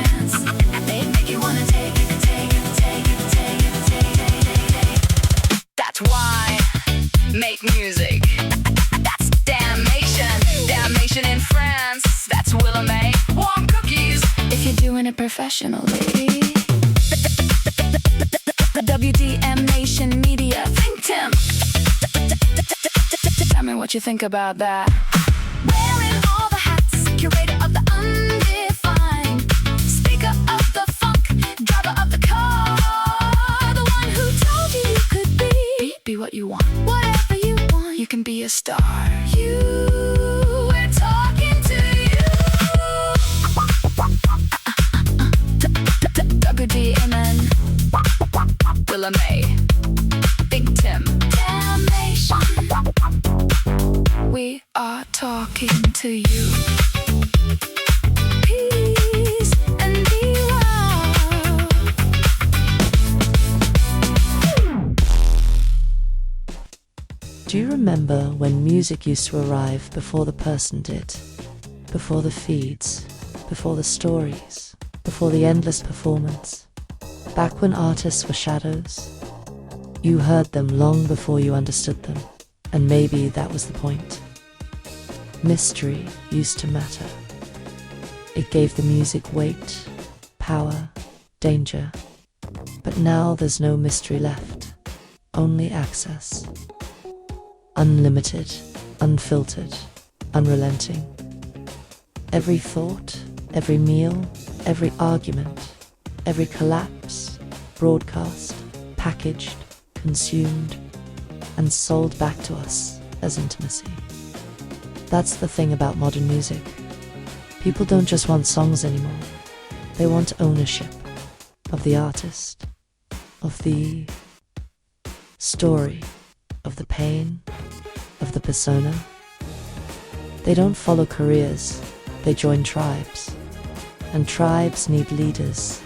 chance. They make you wanna take it, take it, take it, take it, take it, take it. That's why make music. That's damnation. Damnation in France. That's Willa May. Warm cookies. If you're doing it professionally. WDM Nation Media. ThinkTimm. Tell me what you think about that. Wearing all the hats, curator of the undefined, speaker of the funk, driver of the car, the one who told you you could be what you want. Whatever you want, you can be a star. We're talking to you. WDMN, Willa May, ThinkTimm, Damnation. We are talking to you. Peace and be well. Do you remember when music used to arrive before the person did? Before the feeds, before the stories, before the endless performance? Back when artists were shadows? You heard them long before you understood them, and maybe that was the point. Mystery used to matter. It gave the music weight, power, danger. But now there's no mystery left, only access. Unlimited, unfiltered, unrelenting. Every thought, every meal, every argument, every collapse, broadcast, packaged, consumed, and sold back to us as intimacy. That's the thing about modern music. People don't just want songs anymore. They want ownership of the artist, of the story, of the pain, of the persona. They don't follow careers, they join tribes. And tribes need leaders,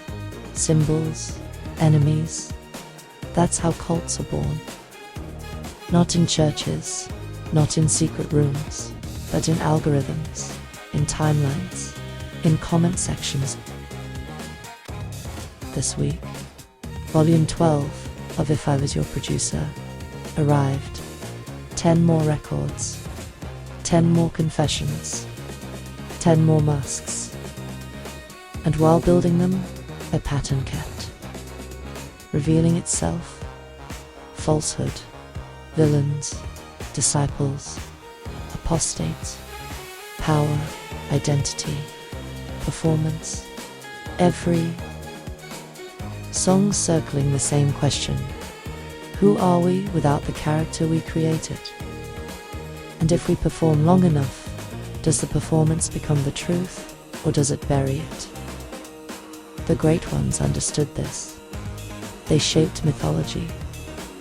symbols, enemies. That's how cults are born. Not in churches, not in secret rooms, but in algorithms, in timelines, in comment sections. This week, Volume 12 of If I Was Your Producer arrived. 10 more records, 10 more confessions, 10 more masks. And while building them, a pattern kept, revealing itself. Falsehood, villains, disciples, apostates, power, identity, performance, every song circling the same question. Who are we without the character we created? And if we perform long enough, does the performance become the truth, or does it bury it? The great ones understood this. They shaped mythology,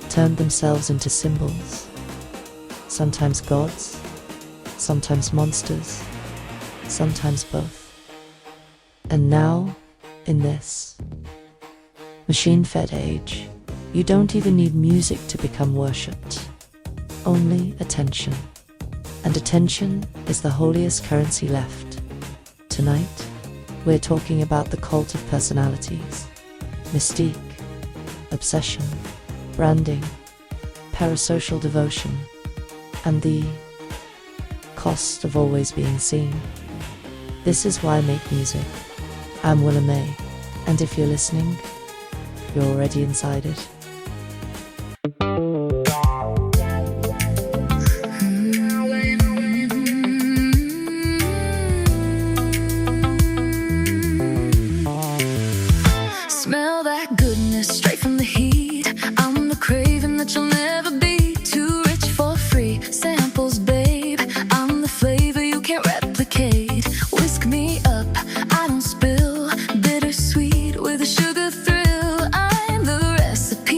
turned themselves into symbols, sometimes gods, sometimes monsters, sometimes both. And now, in this machine-fed age, you don't even need music to become worshipped, only attention. And attention is the holiest currency left. Tonight, we're talking about the cult of personalities, mystique, obsession, branding, parasocial devotion, and the cost of always being seen. This is why I make music. I'm Willa May, and if you're listening, you're already inside it. Smell that goodness straight from the heat. I'm the craving that you'll never be. Too rich for free samples, babe. I'm the flavor you can't replicate. Whisk me up, I don't spill. Bittersweet with a sugar thrill. I'm the recipe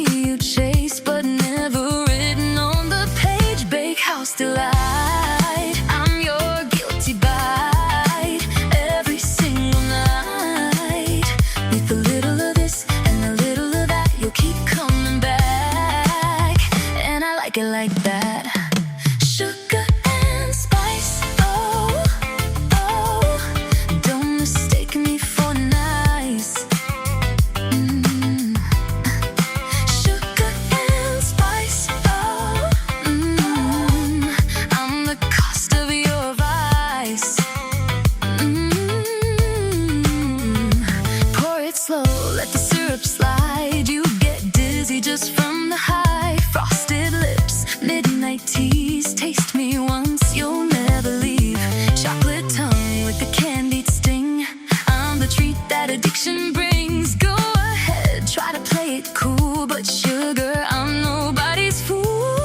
addiction brings. Go ahead, try to play it cool, but sugar, I'm nobody's fool.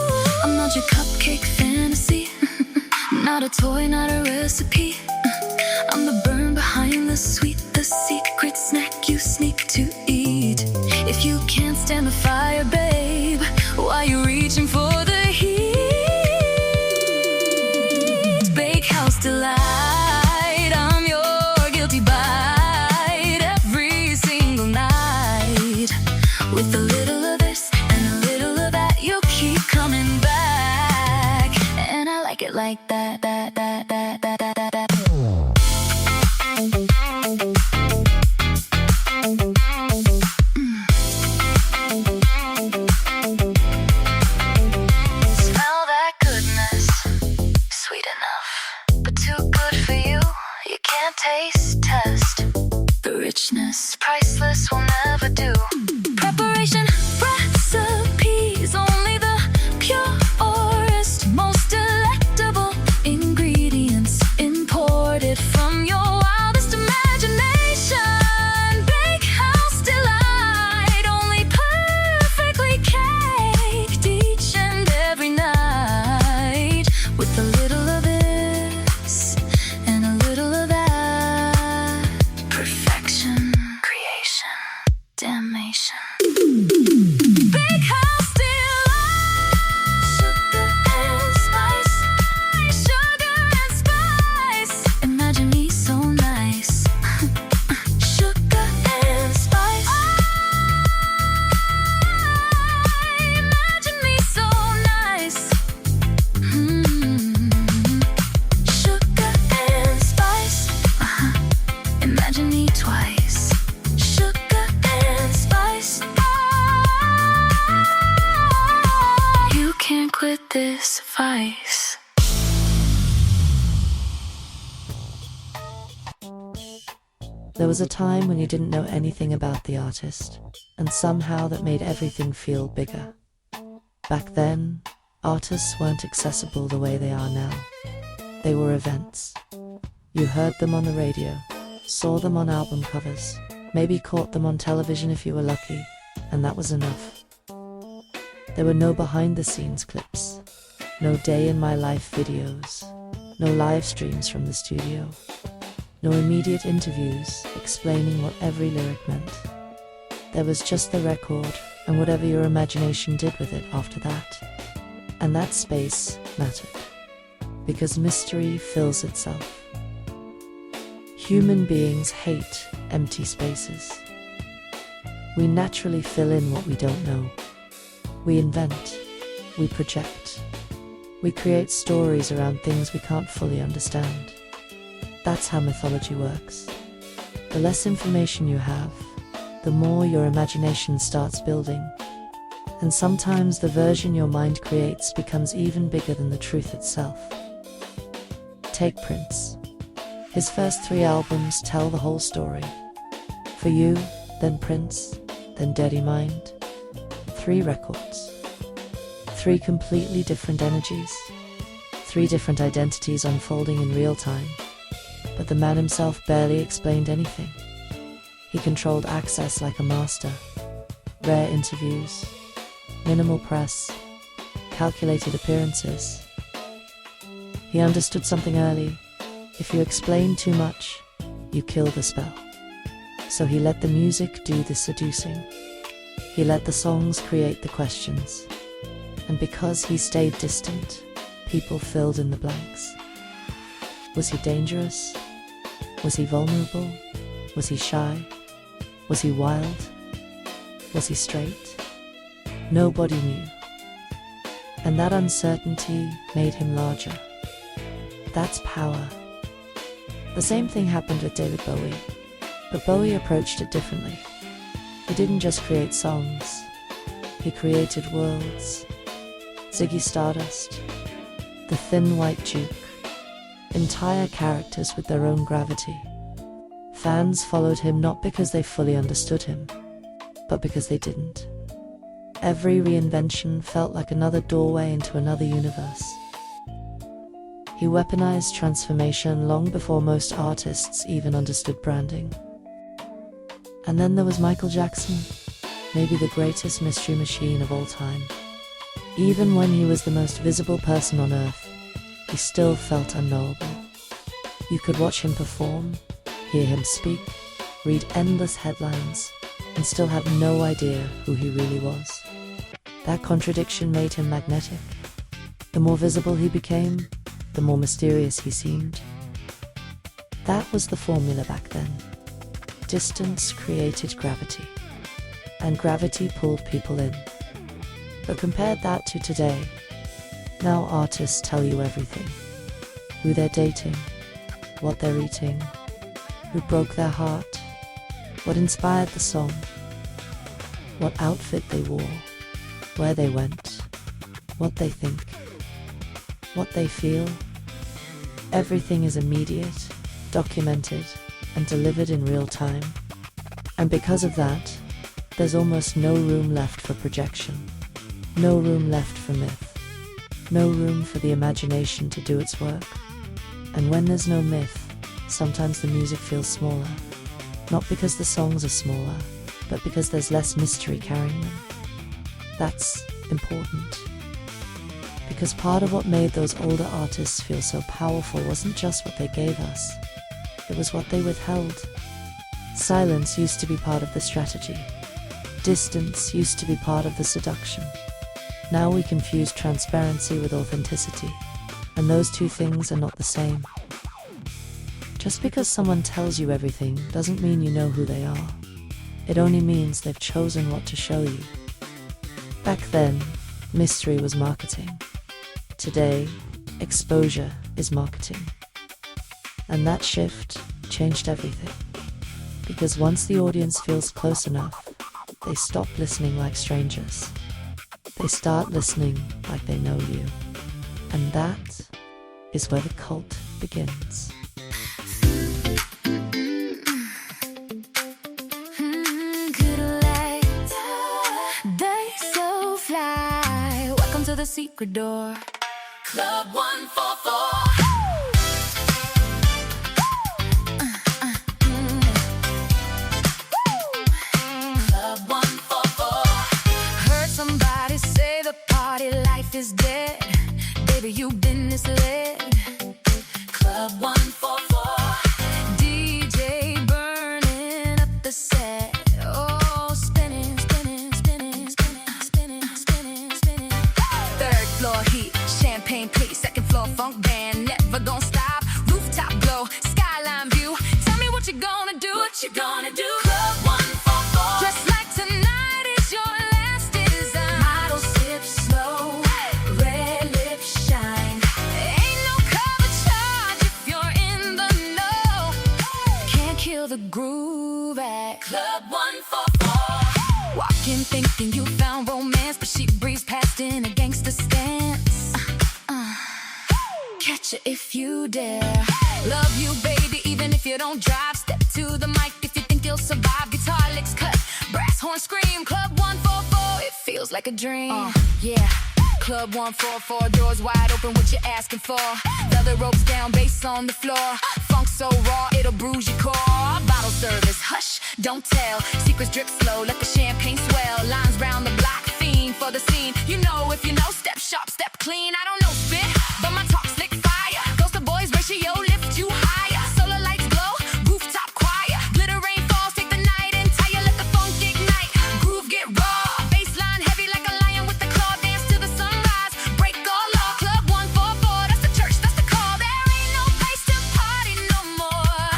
I'm not your cupcake fantasy, not a toy, not a recipe. I'm the burn behind the sweet, the secret snack you sneak to eat. If you can't stand the fire, babe, why you reaching for the heat? Bakehouse delight, I'm your guilty bite every single night. With a little of this and a little of that, you'll keep coming back. And I like it like that. Smell that goodness, sweet enough, but too good for you. You can't taste test. The richness, priceless, will never do. Preparation recipes, only the purest, most delectable ingredients imported from your wildest imagination. Bakehouse delight, only perfectly caked each and every night. With a little of this and a little of that. Perfection, creation, damnation. Bakehouse delight. Sugar and spice. Sugar and spice. Imagine me so nice. Sugar and spice. Imagine me so nice. Sugar and spice. Imagine me twice. Sugar and spice. You can't quit this vice. There was a time when you didn't know anything about the artist, and somehow that made everything feel bigger. Back then, artists weren't accessible the way they are now. They were events. You heard them on the radio, saw them on album covers, maybe caught them on television if you were lucky, and that was enough. There were no behind-the-scenes clips, no day-in-my-life videos, no live streams from the studio, no immediate interviews explaining what every lyric meant. There was just the record and whatever your imagination did with it after that. And that space mattered, because mystery fills itself. Human beings hate empty spaces. We naturally fill in what we don't know. We invent, we project, we create stories around things we can't fully understand. That's how mythology works. The less information you have, the more your imagination starts building. And sometimes the version your mind creates becomes even bigger than the truth itself. Take Prince. His first 3 albums tell the whole story. For You, then Prince, then Dirty Mind. 3 records. 3 completely different energies. 3 different identities unfolding in real time. But the man himself barely explained anything. He controlled access like a master. Rare interviews, minimal press, calculated appearances. He understood something early. If you explain too much, you kill the spell. So he let the music do the seducing. He let the songs create the questions. And because he stayed distant, people filled in the blanks. Was he dangerous? Was he vulnerable? Was he shy? Was he wild? Was he straight? Nobody knew. And that uncertainty made him larger. That's power. The same thing happened with David Bowie, but Bowie approached it differently. He didn't just create songs, he created worlds. Ziggy Stardust, the Thin White Duke, entire characters with their own gravity. Fans followed him not because they fully understood him, but because they didn't. Every reinvention felt like another doorway into another universe. He weaponized transformation long before most artists even understood branding. And then there was Michael Jackson, maybe the greatest mystery machine of all time. Even when he was the most visible person on earth, he still felt unknowable. You could watch him perform, hear him speak, read endless headlines, and still have no idea who he really was. That contradiction made him magnetic. The more visible he became, the more mysterious he seemed. That was the formula back then. Distance created gravity, and gravity pulled people in. But compare that to today. Now artists tell you everything. Who they're dating, what they're eating, who broke their heart, what inspired the song, what outfit they wore, where they went, what they think, what they feel. Everything is immediate, documented, and delivered in real time. And because of that, there's almost no room left for projection, no room left for myth, no room for the imagination to do its work. And when there's no myth, sometimes the music feels smaller, not because the songs are smaller, but because there's less mystery carrying them. That's important. Because part of what made those older artists feel so powerful wasn't just what they gave us, it was what they withheld. Silence used to be part of the strategy. Distance used to be part of the seduction. Now we confuse transparency with authenticity, and those two things are not the same. Just because someone tells you everything doesn't mean you know who they are. It only means they've chosen what to show you. Back then, mystery was marketing. Today, exposure is marketing. And that shift changed everything. Because once the audience feels close enough, they stop listening like strangers. They start listening like they know you. And that is where the cult begins. The secret door, Club 144. Club 144. Heard somebody say the party life is dead. Baby, you've been misled. Club 144. DJ burning up the set. Oh, spinning, spinning, spinning, spinning, spinning, spinning, spinning. Third floor heat, champagne pace, second floor funk band, never gonna stop. Rooftop glow, skyline view. Tell me what you gonna do, what you gonna do. Club 144. Just like tonight is your last design. Model sip slow, red lips shine. Ain't no cover charge if you're in the know. Can't kill the groove at Club 144. Walking thinking you found romance, but she breezed past in a gangster stance. Catch it if you dare. Love you, baby, even if you don't drive. Step to the mic if you think you'll survive. Guitar licks cut, brass horn scream. Club 144, it feels like a dream. Yeah. Club 144, doors wide open, what you asking for? Leather ropes down, bass on the floor. Funk so raw, it'll bruise your core. Bottle service, hush, don't tell. Secrets drip slow, let the champagne swell. Lines round the block, fiend for the scene. You know if you know, step sharp, step clean. I don't know spit, but my talk slick fire. Goes to boys ratio, lift you higher. Solar lights glow, rooftop choir. Glitter rain falls, take the night entire. Let the funk ignite, groove get raw. Baseline heavy like a lion with the claw. Dance to the sunrise, break all law. Club 144, that's the church, that's the call. There ain't no place to party no more.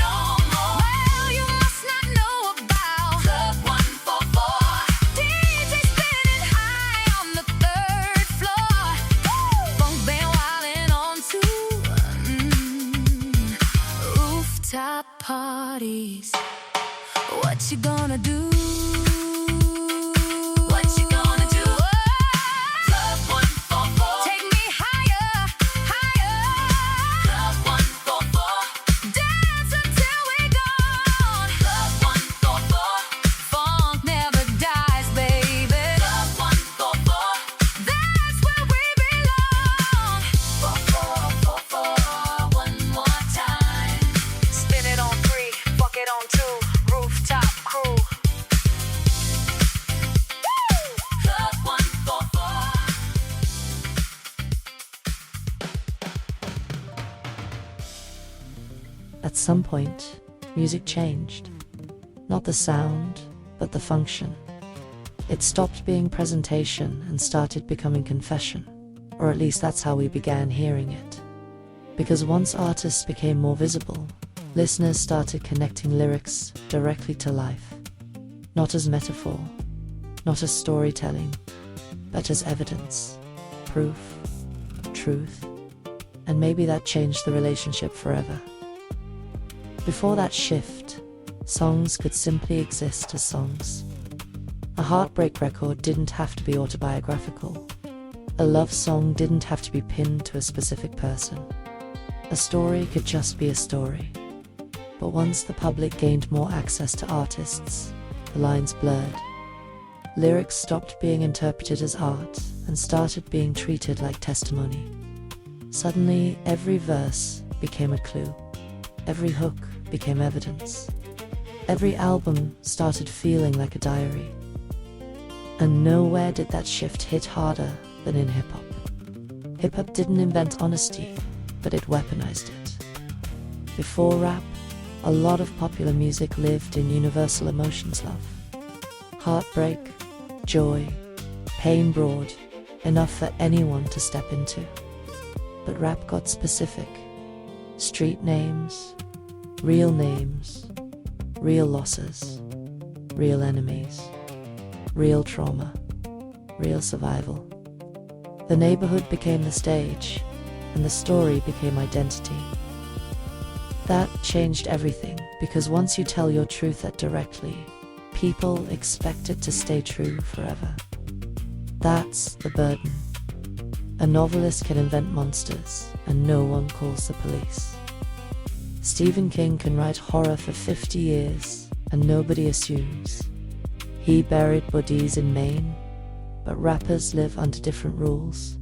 No more. Well, you must not know about Club 144. DJ spinning high on the third floor. Funk band wildin' on two. Rooftop parties. What you gonna do? What you gonna do? Club 144. Take me higher, higher. Club 144. Dance until we're gone. Club 144. Funk never dies, baby. Club 144. That's where we belong. 4444, one more time. Spin it on 3, fuck it on 2. Rooftop some point, music changed. Not the sound, but the function. It stopped being presentation and started becoming confession, or at least that's how we began hearing it. Because once artists became more visible, listeners started connecting lyrics directly to life. Not as metaphor, not as storytelling, but as evidence, proof, truth, and maybe that changed the relationship forever. Before that shift, songs could simply exist as songs. A heartbreak record didn't have to be autobiographical. A love song didn't have to be pinned to a specific person. A story could just be a story. But once the public gained more access to artists, the lines blurred. Lyrics stopped being interpreted as art and started being treated like testimony. Suddenly, every verse became a clue. Every hook became evidence. Every album started feeling like a diary. And nowhere did that shift hit harder than in hip-hop. Hip-hop didn't invent honesty, but it weaponized it. Before rap, a lot of popular music lived in universal emotions: love, heartbreak, joy, pain, broad, enough for anyone to step into. But rap got specific. Street names, real losses, real enemies, real trauma, real survival. The neighborhood became the stage, and the story became identity. That changed everything, because once you tell your truth that directly, people expect it to stay true forever. That's the burden. A novelist can invent monsters, and no one calls the police. Stephen King can write horror for 50 years, and nobody assumes. He buried bodies in Maine, but rappers live under different rules.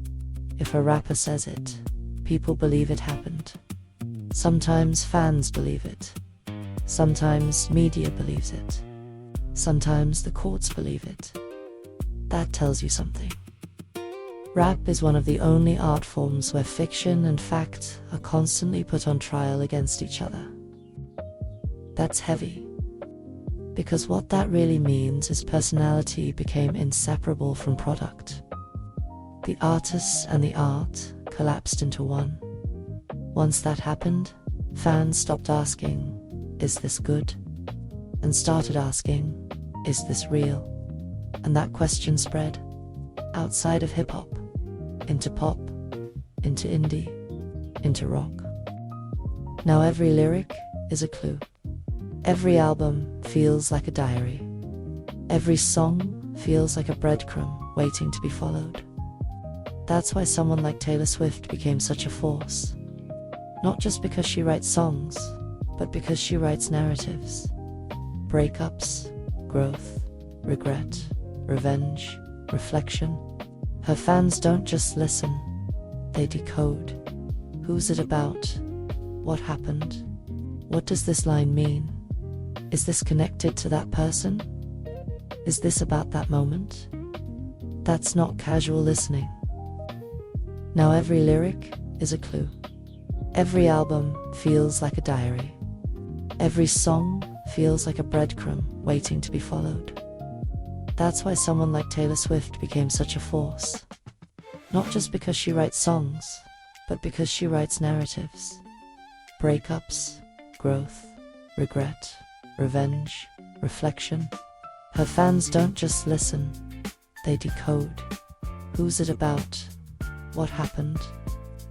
If a rapper says it, people believe it happened. Sometimes fans believe it. Sometimes media believes it. Sometimes the courts believe it. That tells you something. Rap is one of the only art forms where fiction and fact are constantly put on trial against each other. That's heavy. Because what that really means is personality became inseparable from product. The artists and the art collapsed into one. Once that happened, fans stopped asking, "Is this good?" and started asking, "Is this real?" And that question spread outside of hip-hop, into pop, into indie, into rock. Now every lyric is a clue. Every album feels like a diary. Every song feels like a breadcrumb waiting to be followed. That's why someone like Taylor Swift became such a force. Not just because she writes songs, but because she writes narratives. Breakups, growth, regret, revenge, reflection. Her fans don't just listen, they decode. Who's it about? What happened? What does this line mean? Is this connected to that person? Is this about that moment? That's not casual listening. Now every lyric is a clue. Every album feels like a diary. Every song feels like a breadcrumb waiting to be followed. That's why someone like Taylor Swift became such a force. Not just because she writes songs, but because she writes narratives. Breakups, growth, regret, revenge, reflection. Her fans don't just listen, they decode. Who's it about? What happened?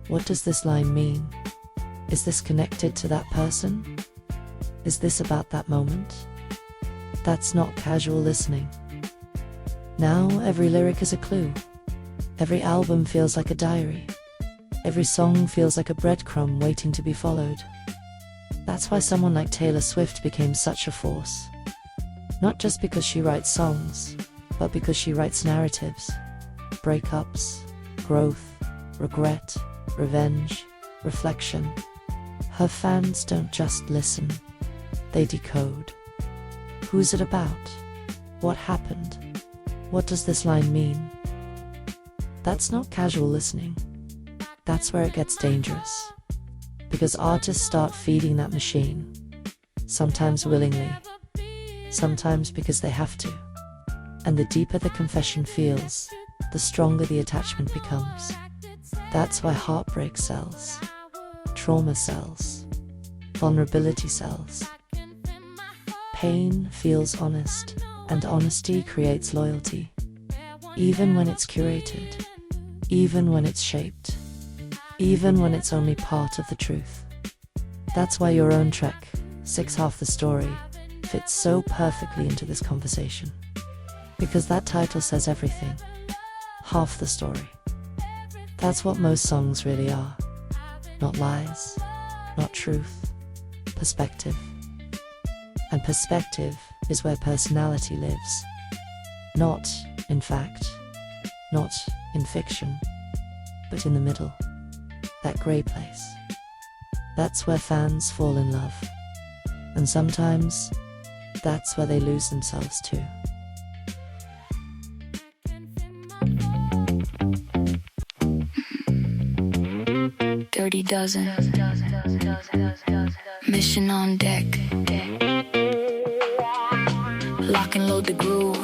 What does this line mean? Is this connected to that person? Is this about that moment? That's not casual listening. Now every lyric is a clue. Every album feels like a diary. Every song feels like a breadcrumb waiting to be followed. That's why someone like Taylor Swift became such a force. Not just because she writes songs, but because she writes narratives. Breakups, growth, regret, revenge, reflection. Her fans don't just listen, they decode. Who's it about? What happened? What does this line mean? That's not casual listening. That's where it gets dangerous. Because artists start feeding that machine, sometimes willingly, sometimes because they have to. And the deeper the confession feels, the stronger the attachment becomes. That's why heartbreak sells, trauma sells, vulnerability sells. Pain feels honest, and honesty creates loyalty. Even when it's curated, even when it's shaped, even when it's only part of the truth. That's why your own track, 6 Half the Story, fits so perfectly into this conversation. Because that title says everything. Half the story. That's what most songs really are. Not lies, not truth, perspective. And perspective is where personality lives. Not in fact, not in fiction, but in the middle. That grey place. That's where fans fall in love. And sometimes, that's where they lose themselves too. Dirty Dozen. Mission on deck. Lock and load the groove.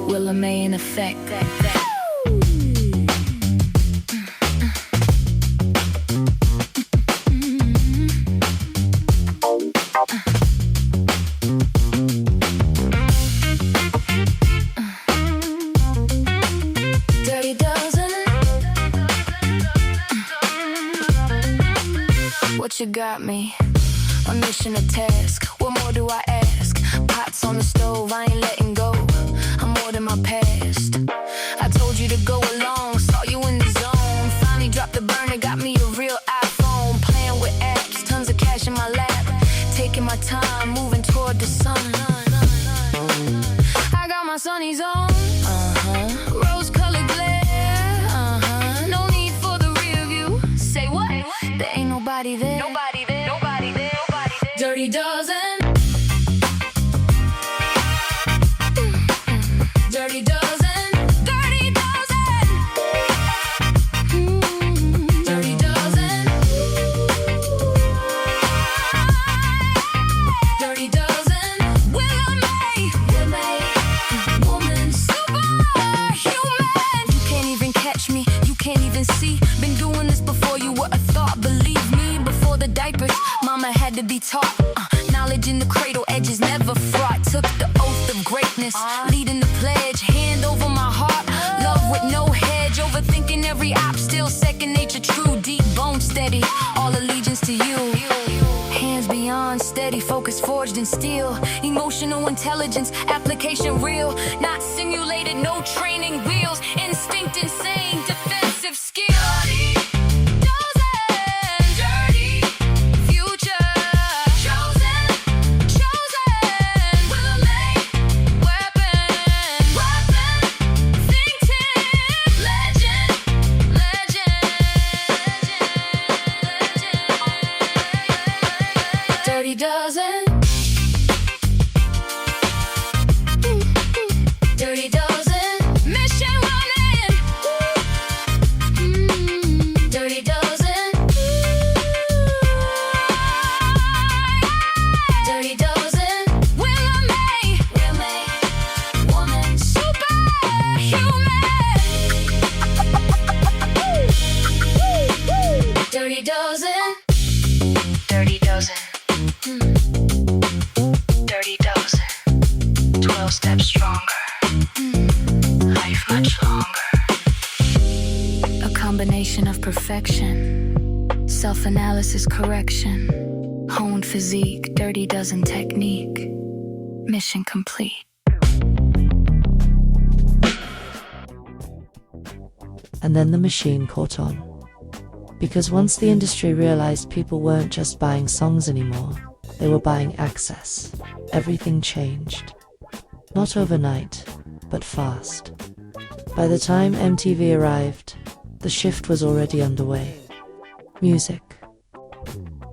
Willa May in effect. Dirty Dozen. What you got me? A mission, a task. What more do I ask? Pots on the stove, I ain't letting go. I'm more than my past. I told you to go along, saw you in the zone. Finally dropped the burner, got me a real iPhone. Playing with apps, tons of cash in my lap. Taking my time, moving toward the sun. I got my sunnies on. Rose-colored glare. No need for the rear view. Say what? There ain't nobody there. Nobody there. Nobody there. Nobody there. Dirty Dozen. Dirty Dozen. Dirty Dozen. Dirty Dozen. Dirty Dozen. Willa May. Woman superhuman. You can't even catch me. You can't even see. Been doing this before you were a thought. Believe me, before the diapers, mama had to be taught. Knowledge in the cradle, edges never fraught. Took the oath of greatness, leading the pledge. Hand over my heart, love with no hedge. Overthinking every op, still second nature. True, deep bone steady. All allegiance to you. Hands beyond steady, focus forged in steel. Emotional intelligence, application real. Not simulated, no training wheels. Instinct insane, defensive skill. Dirty Dozen. Dirty Dozen. Mission running. Dirty Dozen. Dirty Dozen. Willa May. Woman superhuman. Dirty Dozen. Dirty Dozen. Dirty Dozen. 12 steps stronger. Life much longer. A combination of perfection, self-analysis correction, honed physique, Dirty Dozen technique. Mission complete. And then the machine caught on. Because once the industry realized people weren't just buying songs anymore, they were buying access. Everything changed. Not overnight, but fast. By the time MTV arrived, the shift was already underway. Music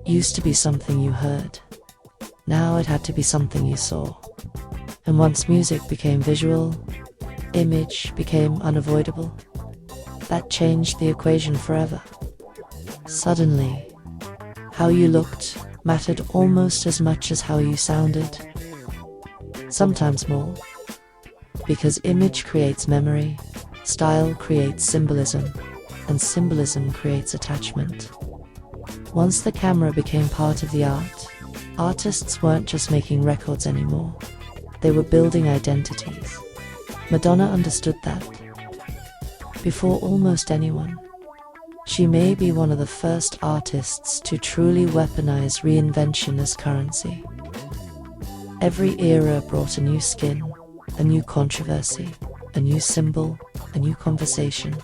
used to be something you heard. Now it had to be something you saw. And once music became visual, image became unavoidable. That changed the equation forever. Suddenly, How you looked mattered almost as much as how you sounded. Sometimes more. Because image creates memory, style creates symbolism, and symbolism creates attachment. Once the camera became part of the art, artists weren't just making records anymore. They were building identities. Madonna understood that. Before almost anyone. She may be one of the first artists to truly weaponize reinvention as currency. Every era brought a new skin, a new controversy, a new symbol, a new conversation.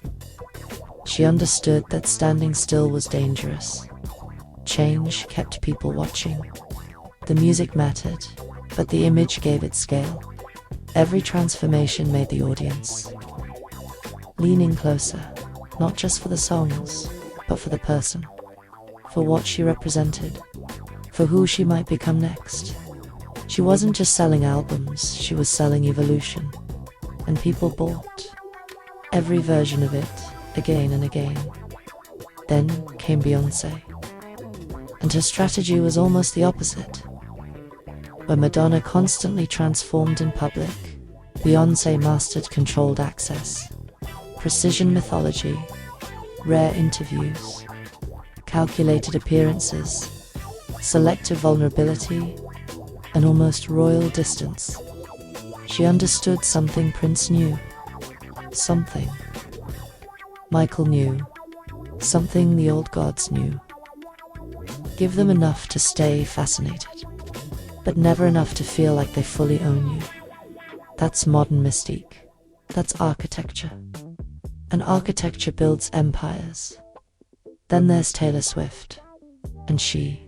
She understood that standing still was dangerous. Change kept people watching. The music mattered, but the image gave it scale. Every transformation made the audience leaning closer, not just for the songs, but for the person, for what she represented, for who she might become next. She wasn't just selling albums, she was selling evolution. And people bought every version of it, again and again. Then came Beyoncé. And her strategy was almost the opposite. Where Madonna constantly transformed in public, Beyoncé mastered controlled access, precision mythology, rare interviews, calculated appearances, selective vulnerability, and almost royal distance. She understood something Prince knew. Something Michael knew. Something the old gods knew. Give them enough to stay fascinated, but never enough to feel like they fully own you. That's modern mystique. That's architecture. And architecture builds empires. Then there's Taylor Swift. And she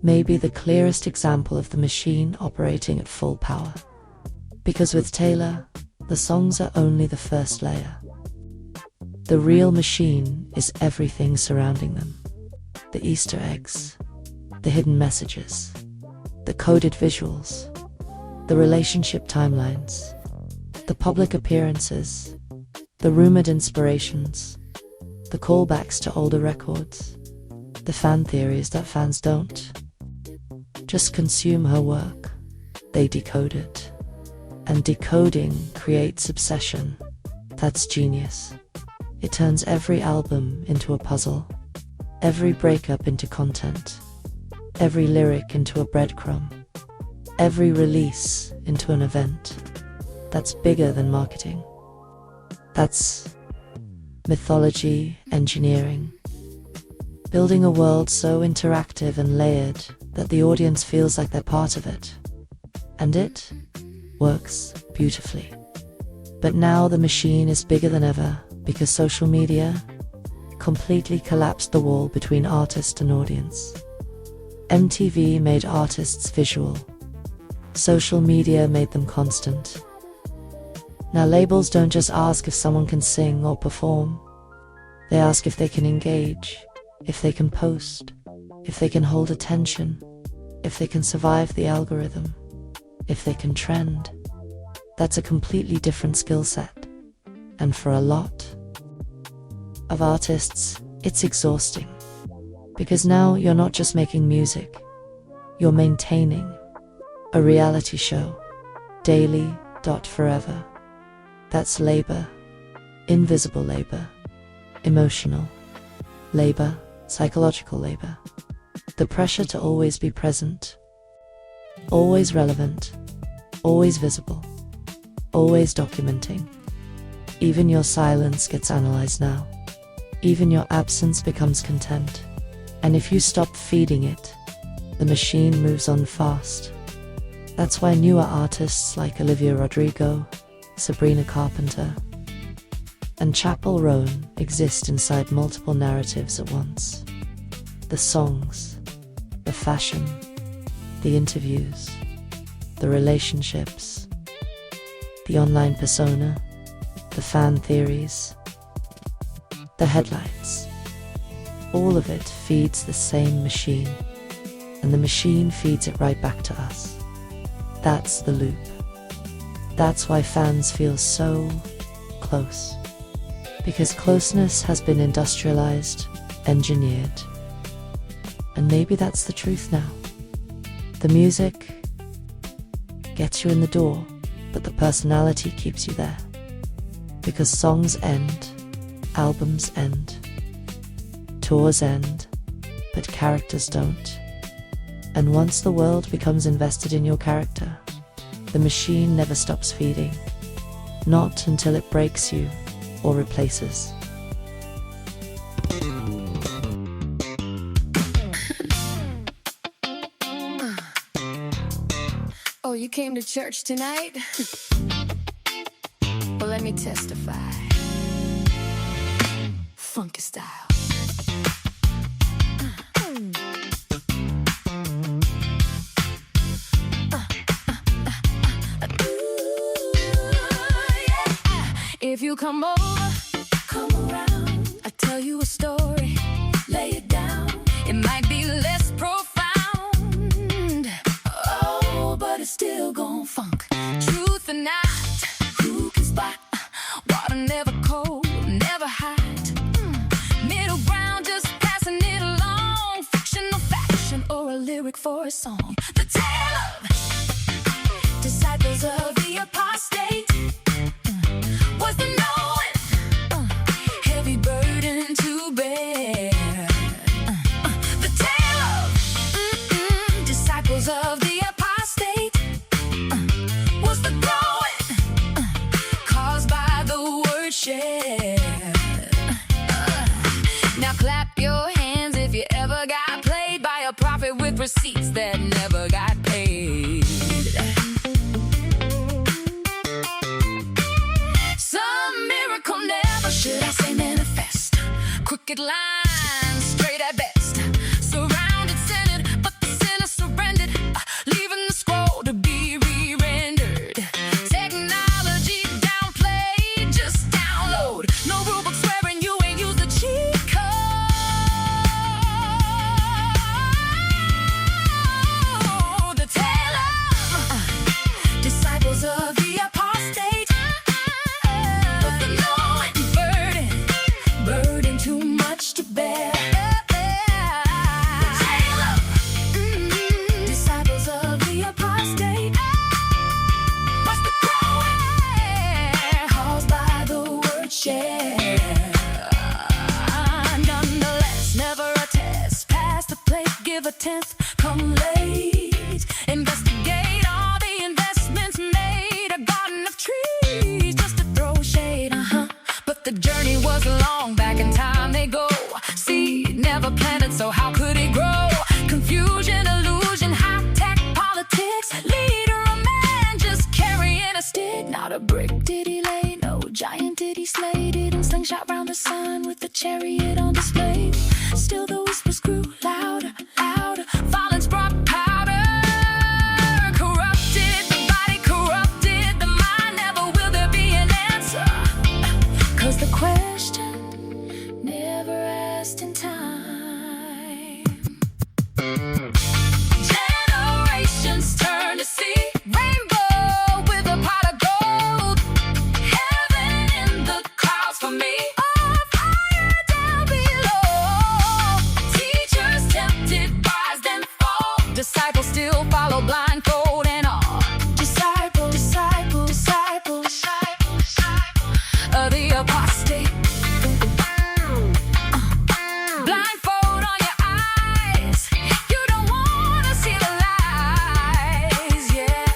may be the clearest example of the machine operating at full power. Because with Taylor, the songs are only the first layer. The real machine is everything surrounding them. The Easter eggs, the hidden messages, the coded visuals, the relationship timelines, the public appearances, the rumored inspirations, the callbacks to older records, the fan theories that fans don't just consume her work. They decode it. And decoding creates obsession. That's genius. It turns every album into a puzzle, every breakup into content, every lyric into a breadcrumb, every release into an event. That's bigger than marketing. That's mythology engineering. Building a world so interactive and layered that the audience feels like they're part of it. And it works beautifully. But now the machine is bigger than ever because social media completely collapsed the wall between artist and audience. MTV made artists visual. Social media made them constant. Now labels don't just ask if someone can sing or perform. They ask if they can engage, if they can post, if they can hold attention, if they can survive the algorithm, if they can trend. That's a completely different skill set. And for a lot of artists, it's exhausting. Because now you're not just making music, you're maintaining a reality show, daily, forever. That's labor, invisible labor, emotional labor, psychological labor. The pressure to always be present, always relevant, always visible, always documenting. Even your silence gets analyzed now. Even your absence becomes content. And if you stop feeding it, the machine moves on fast. That's why newer artists like Olivia Rodrigo, Sabrina Carpenter, and Chappell Roan exist inside multiple narratives at once. The songs, the fashion, the interviews, the relationships, the online persona, the fan theories, the headlights. All of it feeds the same machine, and the machine feeds it right back to us. That's the loop. That's why fans feel so close. Because closeness has been industrialized, engineered, And maybe that's the truth now. The music gets you in the door, but the personality keeps you there. Because songs end, albums end, tours end, but characters don't. And once the world becomes invested in your character, the machine never stops feeding. Not until it breaks you or replaces. Oh, you came to church tonight? Well, let me testify. Funky style. If you come over, come around, I tell you a story, lay it down. It might be less profound, oh, but it's still gon' funk. Truth or not, who can spot? Water never cold, never hot. Middle ground, just passing it along. Fictional faction or a lyric for a song. The tale of disciples of the apostate. Was the knowing heavy burden to bear? The tale of disciples of the apostate was the growing caused by the word share. Now clap your hands if you ever got played by a prophet with receipts that never got paid. Should I say manifest? Crooked lines, straight at best. Surrounded, centered, but the sinner surrendered, leaving the scroll to be re-rendered. Technology downplayed, just download. No rule book swearing you ain't used the cheat code. The tale of disciples of the apostate. To bear. The tale of disciples of the apostate was the growing caused by the word share. Nonetheless, never a test. Pass the plate, give a tenth, come late. Investigate all the investments made. A garden of trees just to throw shade. But the journey was long, back in time they go. Seed never planted, so how could it grow? Confusion, illusion, high-tech politics. Leader, a man just carrying a stick. Not a brick did he lay, no giant did he slay. Didn't slingshot round the sun with the chariot on display. Still the whispers grew louder, louder. Violence brought powder. Corrupted the body, corrupted the mind. Never will there be an answer, 'cause the question never asked in time. Generations turn to see rainbow with a pot of gold. Heaven in the clouds for me, or fire down below. Teachers tempted, rise then fall. Disciples still follow blindfold and all. Disciple, disciple, disciple, disciple, disciple of the apostate. Blindfold on your eyes, you don't wanna see the lies, yeah.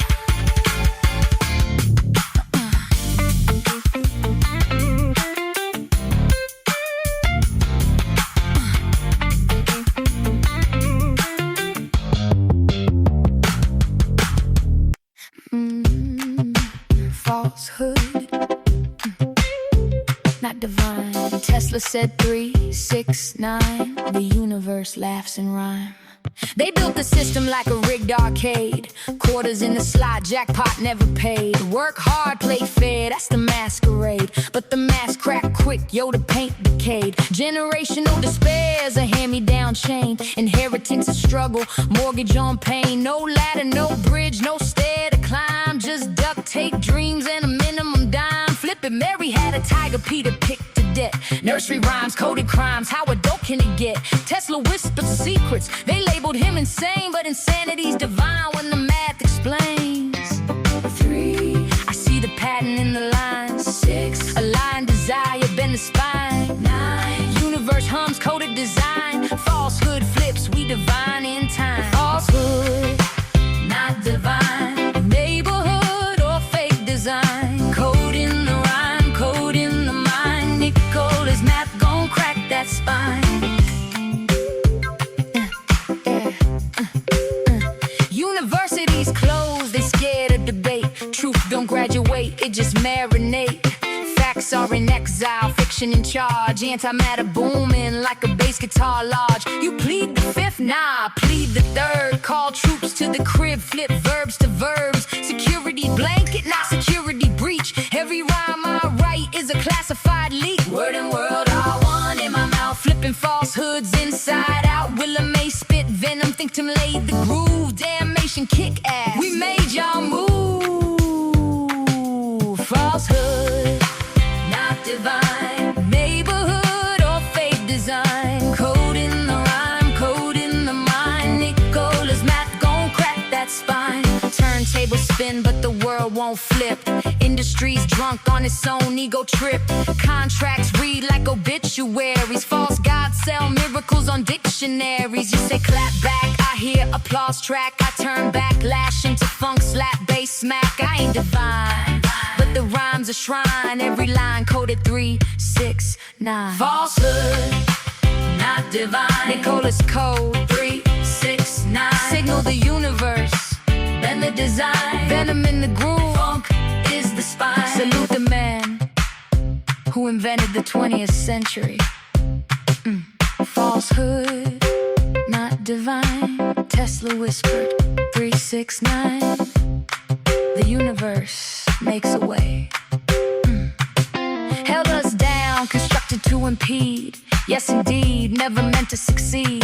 Falsehood, not divine. Tesla said 3, 6, 9. The universe laughs in rhyme. They built the system like a rigged arcade. Quarters in the slot, jackpot never paid. Work hard, play fair, that's the masquerade. But the mask cracked quick, yo, the paint decayed. Generational despair's a hand-me-down chain. Inheritance of struggle, mortgage on pain. No ladder, no bridge, no stair to climb. Just duct tape dreams and a minimum dime. Flippin' Mary had a tiger, Peter picked to death. Nursery rhymes, coded crimes, how a dope can it get? Tesla whispered secrets. They labeled him insane, but insanity's divine when the math explains. 3, I see the pattern in the lines. 6, aligned desire, bend the spine. 9, universe hums, coded design. Falsehood flips, we divine in time. Falsehood, not divine. Neighborhood or fake design. Code in the rhyme, code in the mind. Nickel is math, gon' crack that spine. Universities closed, they scared of debate. Truth don't graduate, it just marinate. Facts are in exile, fiction in charge. Antimatter booming like a bass guitar lodge. You plead the fifth, nah, plead the third. Call troops to the crib, flip verbs to verbs. Security blanket, not security breach. Every rhyme I write is a classified leak. Word and world all one in my mouth. Flipping falsehoods inside out. Willa May spit venom, ThinkTimm laid the groove. Damnation kick ass, we made y'all move. Falsehood, not divine. Neighborhood or fake design. Code in the rhyme, code in the mind. Nickel is math, gon' crack that spine. Turntable spin, but the world won't flip. Industry's drunk on its own ego trip. Contracts read like obituaries. False gods sell miracles on dictionaries. You say clap back, I hear applause track. I turn backlash into funk slap bass smack. I ain't divine, but the rhyme's a shrine. Every line coded 3, 6, 9. Falsehood, not divine. Nicola's code 3, 6, 9. Signal the universe, bend the design. Venom in the groove, funk is the spine. Salute the man who invented the 20th century. Falsehood, not divine. Tesla whispered 3, 6, 9. The universe makes a way. Held us down, constructed to impede. Yes, indeed, never meant to succeed.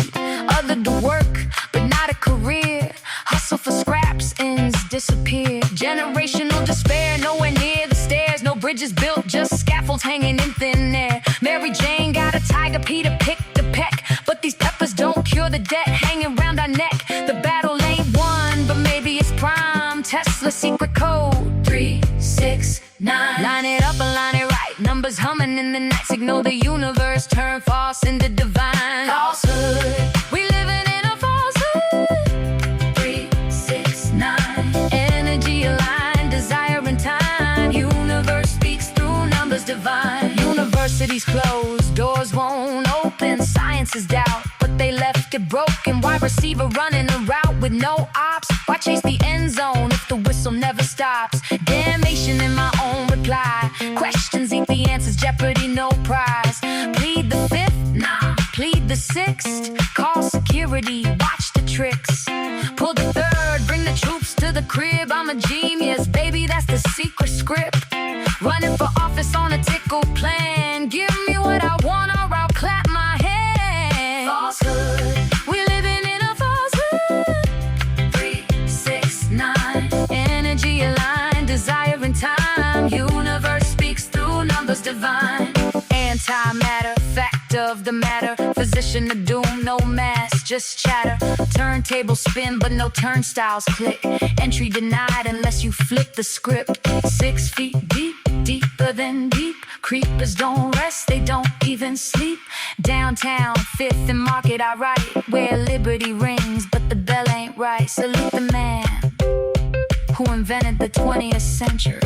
Othered to work, but not a career. Hustle for scraps, ends disappear. Generational despair, nowhere near the stairs. No bridges built, just scaffolds hanging in thin air. Mary Jane got a tiger, Peter picked a peck. But these peppers don't cure the debt hanging round our neck. The battle ain't won, but maybe it's prime. Tesla secret code 3, 6, 9. Line it up and line it right. Numbers humming in the night. Signal the universe, turn false into divine. Falsehood, we living in a falsehood. 3, 6, 9. Energy aligned, desire and time. Universe speaks through numbers divine. Universities closed, doors won't open. Science is doubt, but they left it broken. Why receiver running a route with no ops? Why chase the end zone if the whistle never stops? Damnation in my own reply. Questions eat the answers, jeopardy, no prize. Plead the fifth, nah, plead the sixth. Call security, watch the tricks. Pull the third, bring the troops to the crib. I'm a genius, baby, that's the secret script. Running for office on a tickle plan. Give me what I want or I'll clap my hands. Falsehood, we living in a falsehood. 3, 6, 9. Energy aligned, desire and time. Universe speaks through numbers divine. Antimatter, fact of the matter. Physician of doom, no mask, just chatter. Turntable spin, but no turnstiles click. Entry denied unless you flip the script. 6 feet deep, deeper than deep. Creepers don't rest, they don't even sleep. Downtown, 5th and Market, I write. Where liberty rings, but the bell ain't right. Salute the man who invented the 20th century.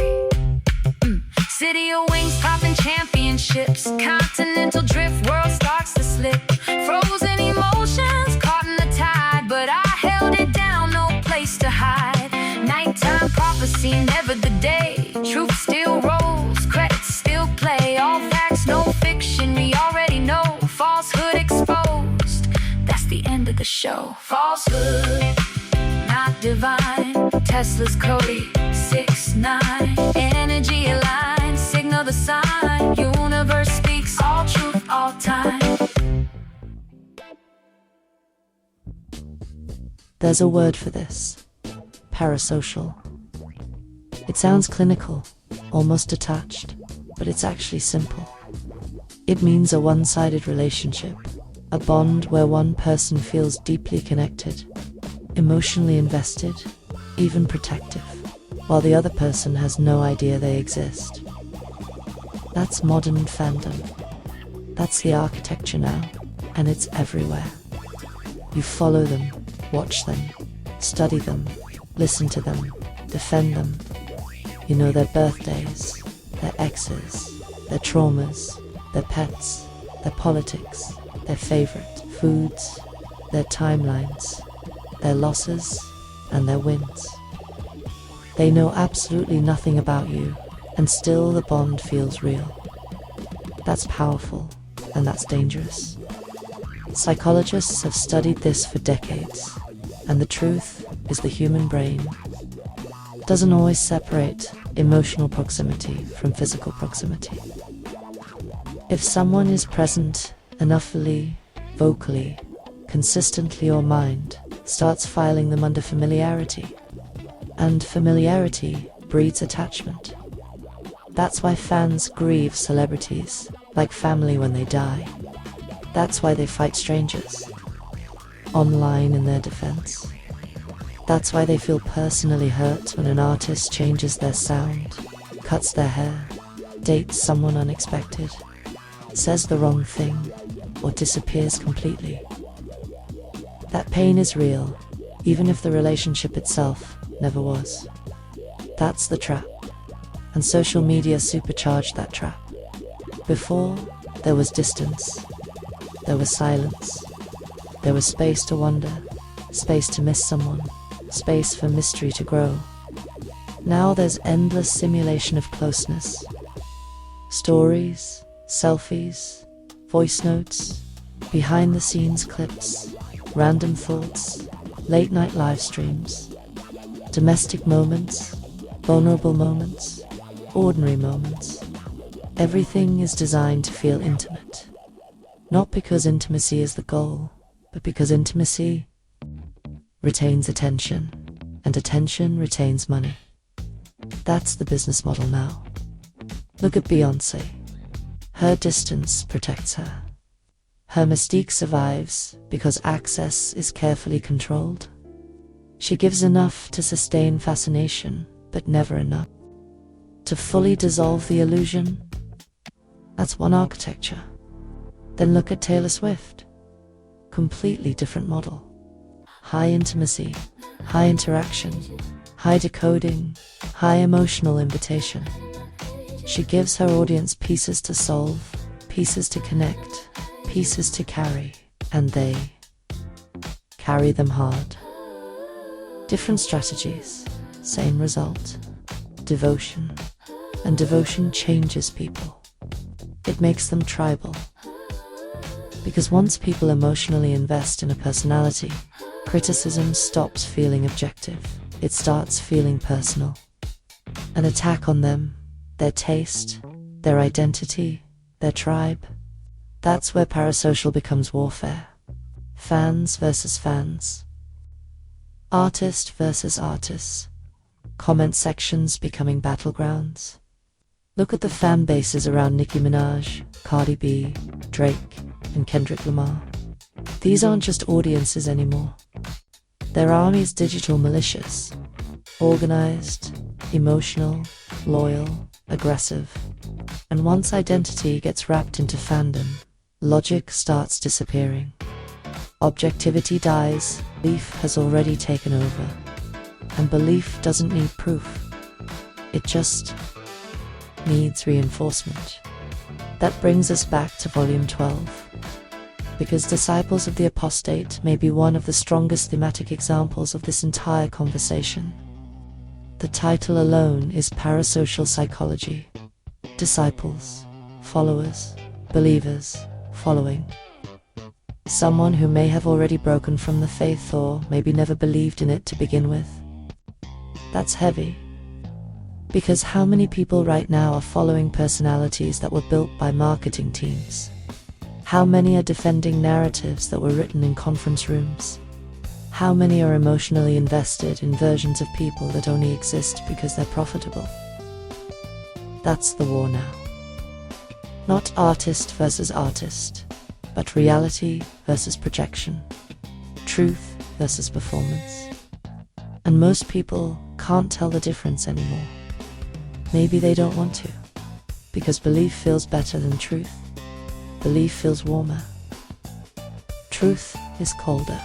City of wings, popping championships. Continental drift, world starts to slip. Frozen emotions, caught in the tide. But I held it down, no place to hide. Nighttime prophecy, never the day. Truth still rolls, credits still play. All facts, no fiction, we already know. Falsehood exposed, that's the end of the show. Falsehood, not divine. Tesla's Cody, 6, 9. Energy aligned, signal the sign. Universe speaks, all truth, all time. There's a word for this. Parasocial. It sounds clinical, almost detached, but it's actually simple. It means a one-sided relationship, A bond where one person feels deeply connected, emotionally invested, even protective, while the other person has no idea they exist. That's modern fandom. That's the architecture now, and it's everywhere. You follow them, watch them, study them, listen to them, defend them. You know their birthdays, their exes, their traumas, their pets, their politics, their favorite foods, their timelines, their losses, and their wins. They know absolutely nothing about you, and still the bond feels real. That's powerful, and that's dangerous. Psychologists have studied this for decades, and the truth is the human brain doesn't always separate emotional proximity from physical proximity. If someone is present enoughly, vocally, consistently, your mind starts filing them under familiarity, and familiarity breeds attachment. That's why fans grieve celebrities like family when they die. That's why they fight strangers online in their defense. That's why they feel personally hurt when an artist changes their sound, cuts their hair, dates someone unexpected, says the wrong thing, or disappears completely. That pain is real, even if the relationship itself never was. That's the trap, and social media supercharged that trap. Before, there was distance, there was silence, there was space to wonder, space to miss someone, space for mystery to grow. Now there's endless simulation of closeness. Stories, selfies, voice notes, behind-the-scenes clips, random thoughts, late-night live streams, domestic moments, vulnerable moments, ordinary moments. Everything is designed to feel intimate. Not because intimacy is the goal, but because intimacy retains attention, and attention retains money. That's the business model now. Look at Beyoncé. Her distance protects her. Her mystique survives because access is carefully controlled. She gives enough to sustain fascination, but never enough to fully dissolve the illusion. That's one architecture. Then look at Taylor Swift. Completely different model. High intimacy, high interaction, high decoding, high emotional invitation. She gives her audience pieces to solve, pieces to connect, pieces to carry, and they carry them hard. Different strategies, same result. Devotion. And devotion changes people. It makes them tribal. Because once people emotionally invest in a personality, criticism stops feeling objective. It starts feeling personal. An attack on them, their taste, their identity, their tribe. That's where parasocial becomes warfare. Fans versus fans. Artist versus artists. Comment sections becoming battlegrounds. Look at the fan bases around Nicki Minaj, Cardi B, Drake, and Kendrick Lamar. These aren't just audiences anymore. They're armies, digital militias. Organized, emotional, loyal, aggressive. And once identity gets wrapped into fandom, logic starts disappearing. Objectivity dies, belief has already taken over. And belief doesn't need proof. It just needs reinforcement. That brings us back to volume 12. Because Disciples of the Apostate may be one of the strongest thematic examples of this entire conversation. The title alone is parasocial psychology. Disciples, followers, believers, following. Someone who may have already broken from the faith or maybe never believed in it to begin with. That's heavy. Because how many people right now are following personalities that were built by marketing teams? How many are defending narratives that were written in conference rooms? How many are emotionally invested in versions of people that only exist because they're profitable? That's the war now. Not artist versus artist, but reality versus projection, truth versus performance. And most people can't tell the difference anymore. Maybe they don't want to, because belief feels better than truth. Belief feels warmer. Truth is colder.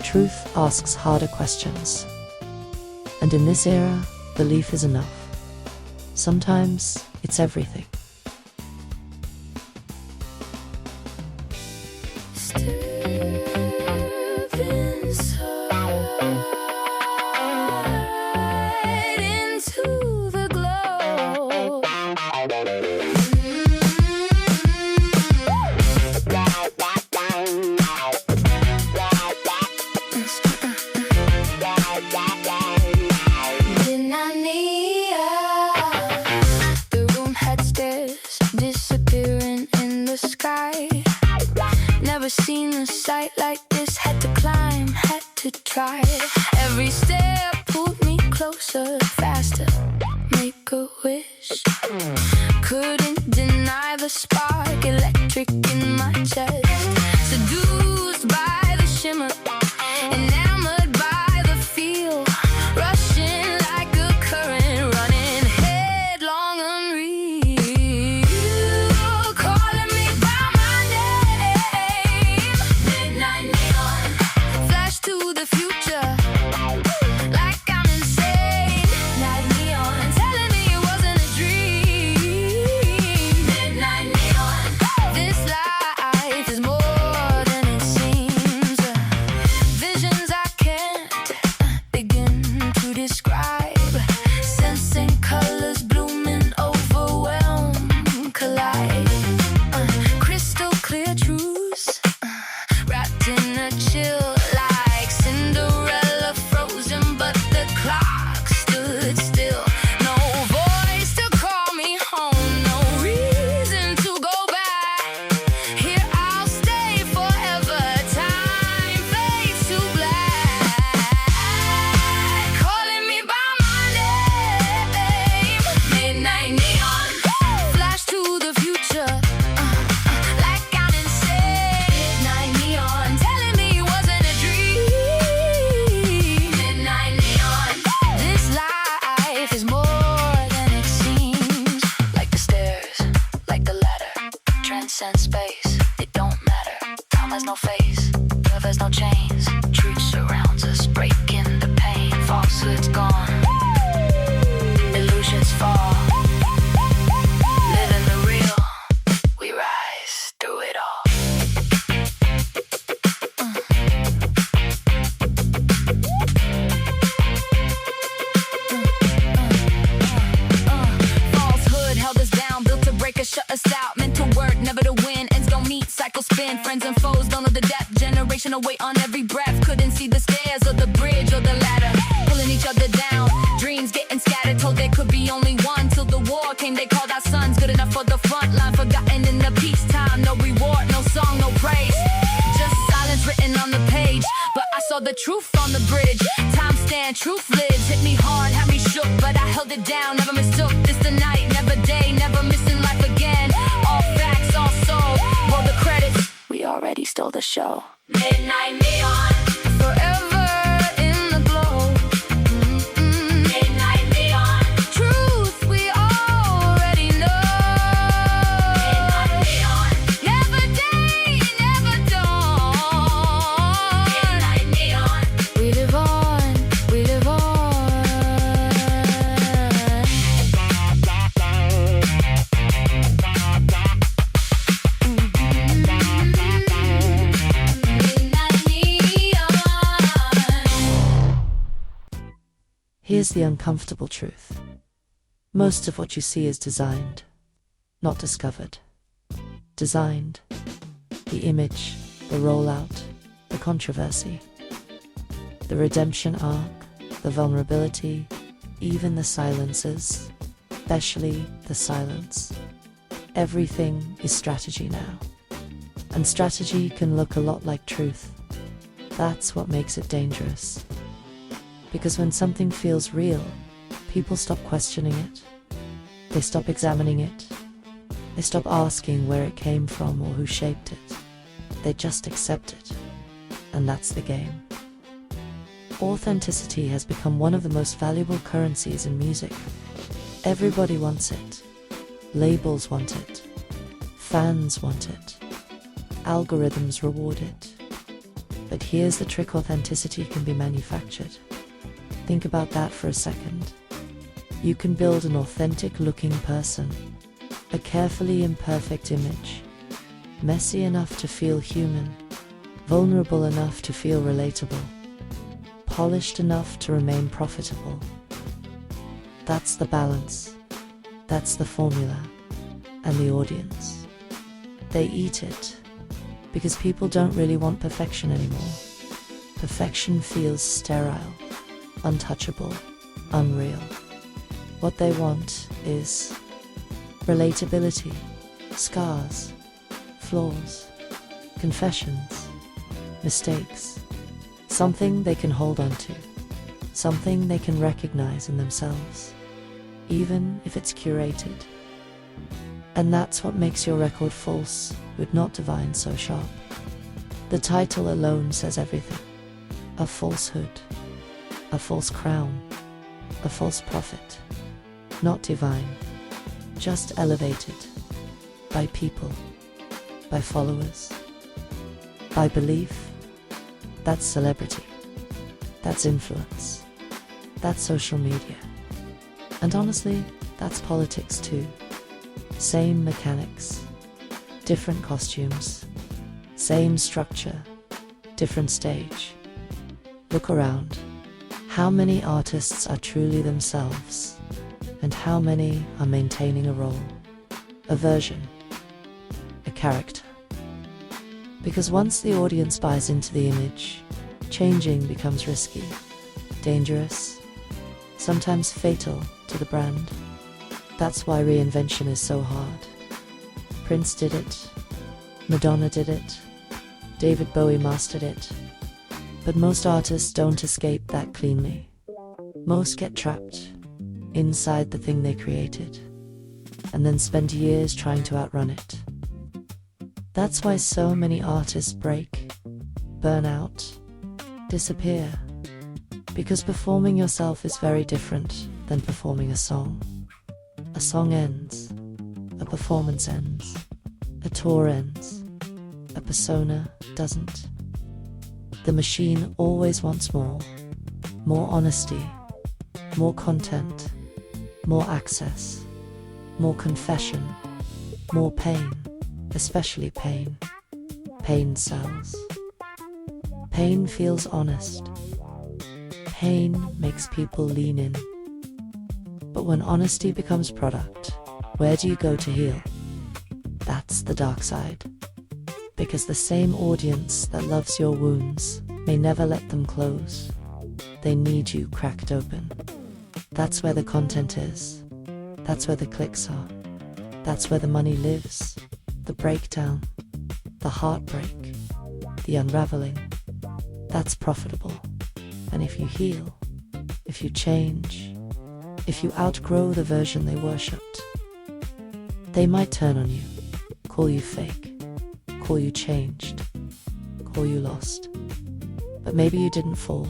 Truth asks harder questions. And in this era, belief is enough. Sometimes it's everything. Seen a sight like this, had to climb, had to try. Every step pulled me closer, faster, make a wish. Couldn't deny the spark, electric in my chest. Seduced by the shimmer, enamored by the feel. Rushing like a current, running headlong, unreal. Calling me by my name. Midnight neon, flash to the future, like I'm insane. Midnight neon, telling me it wasn't a dream. Midnight neon, this life is more than it seems. Visions I can't begin to describe. Sensing colors blooming, overwhelm, collide. Crystal clear truths, wrapped in a chill, like Cinderella frozen, but the clock stood still. No voice to call me home, no reason to go back. Here I'll stay forever, time fades to black. Calling me by my name. Midnight neon, flash to the future, like I'm insane. Midnight neon, telling me it wasn't a dream. Midnight neon, this life is more than it seems. Like the stairs, like the ladder, transcend space. It don't matter, time has no face, love has no chains. Truth surrounds us, breaking the pain. Falsehoods gone, illusions fall. Living the real, we rise through it all. Falsehood held us down, built to break us, shut us out. Meant to work, never to win. Ends don't meet, cycle spin. Friends and foes don't know the depth. Generational weight on every breath. Couldn't see the stairs or the bridge or the ladder. Pulling each other down, dreams getting scattered. Told there could be only one till the war came. They called our sons, good enough for the front line. Forgotten in the peacetime. No reward, no song, no praise. Just silence written on the page. But I saw the truth on the bridge. Time stand, truth lives. Hit me hard, had me shook, but I held it down. Never mistook this the night, never day, never missing life again. All facts, all soul. Roll the credits, we already stole the show. Midnight neon, forever in the glow. Midnight neon, truth we already know. Midnight neon, never day, never dawn. Midnight neon, we live on, we live on. Midnight neon. Here's the uncomfortable truth. Most of what you see is designed, not discovered. Designed. The image, the rollout, the controversy, the redemption arc, the vulnerability, even the silences, especially the silence. Everything is strategy now. And strategy can look a lot like truth. That's what makes it dangerous. Because when something feels real, people stop questioning it. They stop examining it. They stop asking where it came from or who shaped it. They just accept it. And that's the game. Authenticity has become one of the most valuable currencies in music. Everybody wants it. Labels want it. Fans want it. Algorithms reward it. But here's the trick: authenticity can be manufactured. Think about that for a second. You can build an authentic-looking person, a carefully imperfect image, messy enough to feel human, vulnerable enough to feel relatable, polished enough to remain profitable. That's the balance. That's the formula. And the audience, they eat it. Because people don't really want perfection anymore. Perfection feels sterile, untouchable, unreal. What they want is relatability, scars, flaws, confessions, mistakes, something they can hold on to, something they can recognize in themselves, even if it's curated. And that's what makes your record false, but not divine, so sharp. The title alone says everything. A falsehood, a false crown, a false prophet. Not divine, just elevated by people, by followers, by belief. That's celebrity, that's influence, that's social media. And honestly, that's politics too. Same mechanics, different costumes, same structure, different stage. Look around. How many artists are truly themselves? And how many are maintaining a role, a version, a character? Because once the audience buys into the image, changing becomes risky, dangerous, sometimes fatal to the brand. That's why reinvention is so hard. Prince did it, Madonna did it, David Bowie mastered it. But most artists don't escape that cleanly. Most get trapped inside the thing they created, and then spend years trying to outrun it. That's why so many artists break, burn out, disappear. Because performing yourself is very different than performing a song. A song ends, a performance ends, a tour ends, a persona doesn't. The machine always wants more honesty, more content, more access, more confession, more pain, especially pain. Pain sells. Pain feels honest. Pain makes people lean in. But when honesty becomes product, where do you go to heal? That's the dark side. Because the same audience that loves your wounds may never let them close. They need you cracked open. That's where the content is. That's where the clicks are. That's where the money lives. The breakdown, the heartbreak, the unraveling. That's profitable. And if you heal, if you change, if you outgrow the version they worshipped, they might turn on you, call you fake, call you changed, call you lost. But maybe you didn't fall.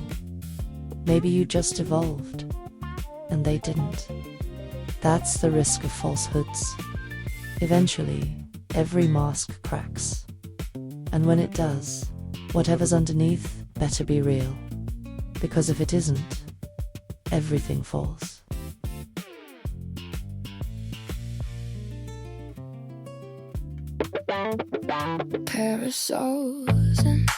Maybe you just evolved, and they didn't. That's the risk of falsehoods. Eventually, every mask cracks. And when it does, whatever's underneath better be real. Because if it isn't, everything falls. Parasols and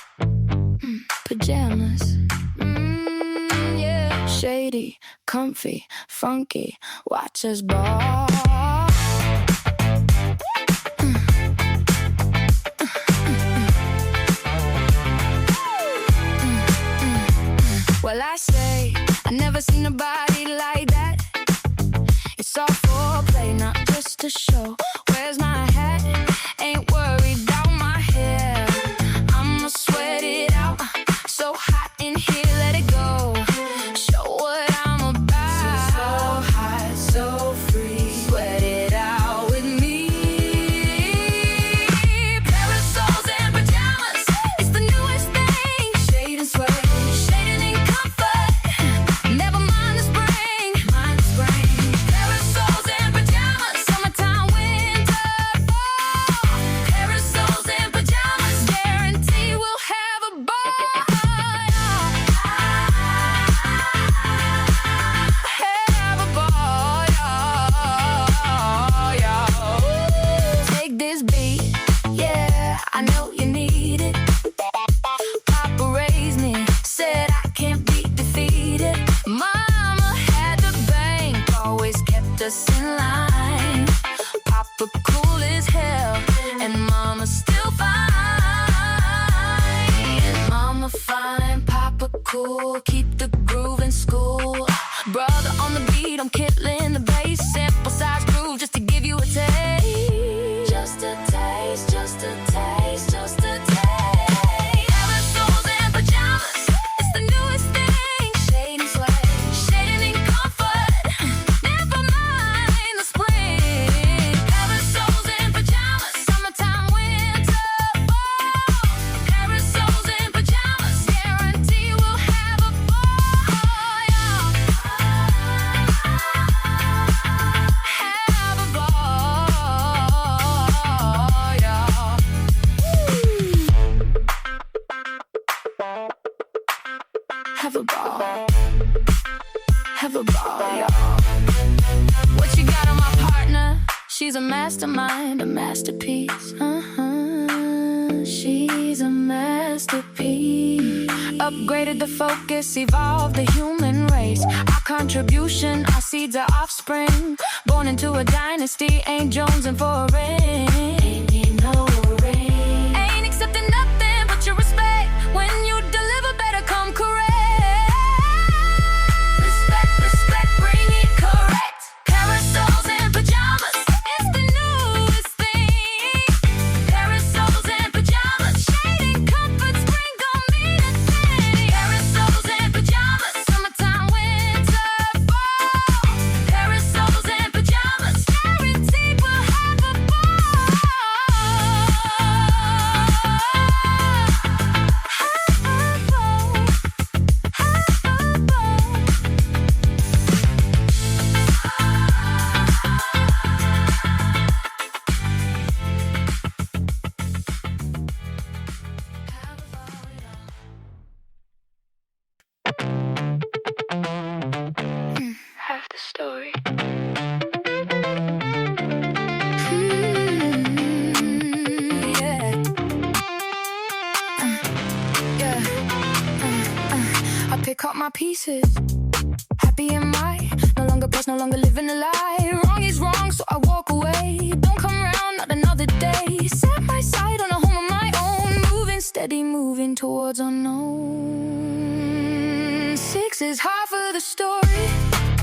pajamas. Yeah, shady, comfy, funky. Watch us ball. Well, I say I never seen nobody like that. It's all for play, not just a show. Where's my hat? Ain't worried about my hair. I'ma sweat it out. So hot in here, let it go. Show what I'm about. So hot, so free. Sweat it out with me. Parasols and pajamas. us in line. Papa cool as hell, and Mama still fine. Mama fine, Papa cool, keep the groove in school. Brother on the beat, I'm killing the bass. Simple size groove just to give you a taste. Just a taste, just a taste, just a taste. Parasols and pajamas, it's the newest thing. Shade and swag, shading in comfort. Never mind the spring. Parasols and pajamas, summertime, winter, fall. Parasols and pajamas, guarantee we'll have a ball. Have a ball, y'all. Have a ball. Have a ball, y'all. What you got on my partner? She's a mastermind, a masterpiece. She's a masterpiece. Upgraded the focus, evolved the human race. Our contribution, our seeds are offspring. Born into a dynasty, ain't jonesing for a ring. Ain't need no ring. Ain't accepting nothing but your respect. When you deliver, better come correct. Respect, respect, bring it correct. Parasols and pajamas, it's the newest thing. Parasols and pajamas, shading comfort, spring gon' mean a thing. Parasols and pajamas, summertime, winter, fall. Parasols and pajamas, guaranteed we'll have a ball. Half the story. I pick up my pieces. Happy am I? No longer pressed, no longer living a lie. Wrong is wrong, so I walk away. Don't come around, not another day. Set my sight on a home of my own. Moving steady, moving towards unknown. 6 is half of the story.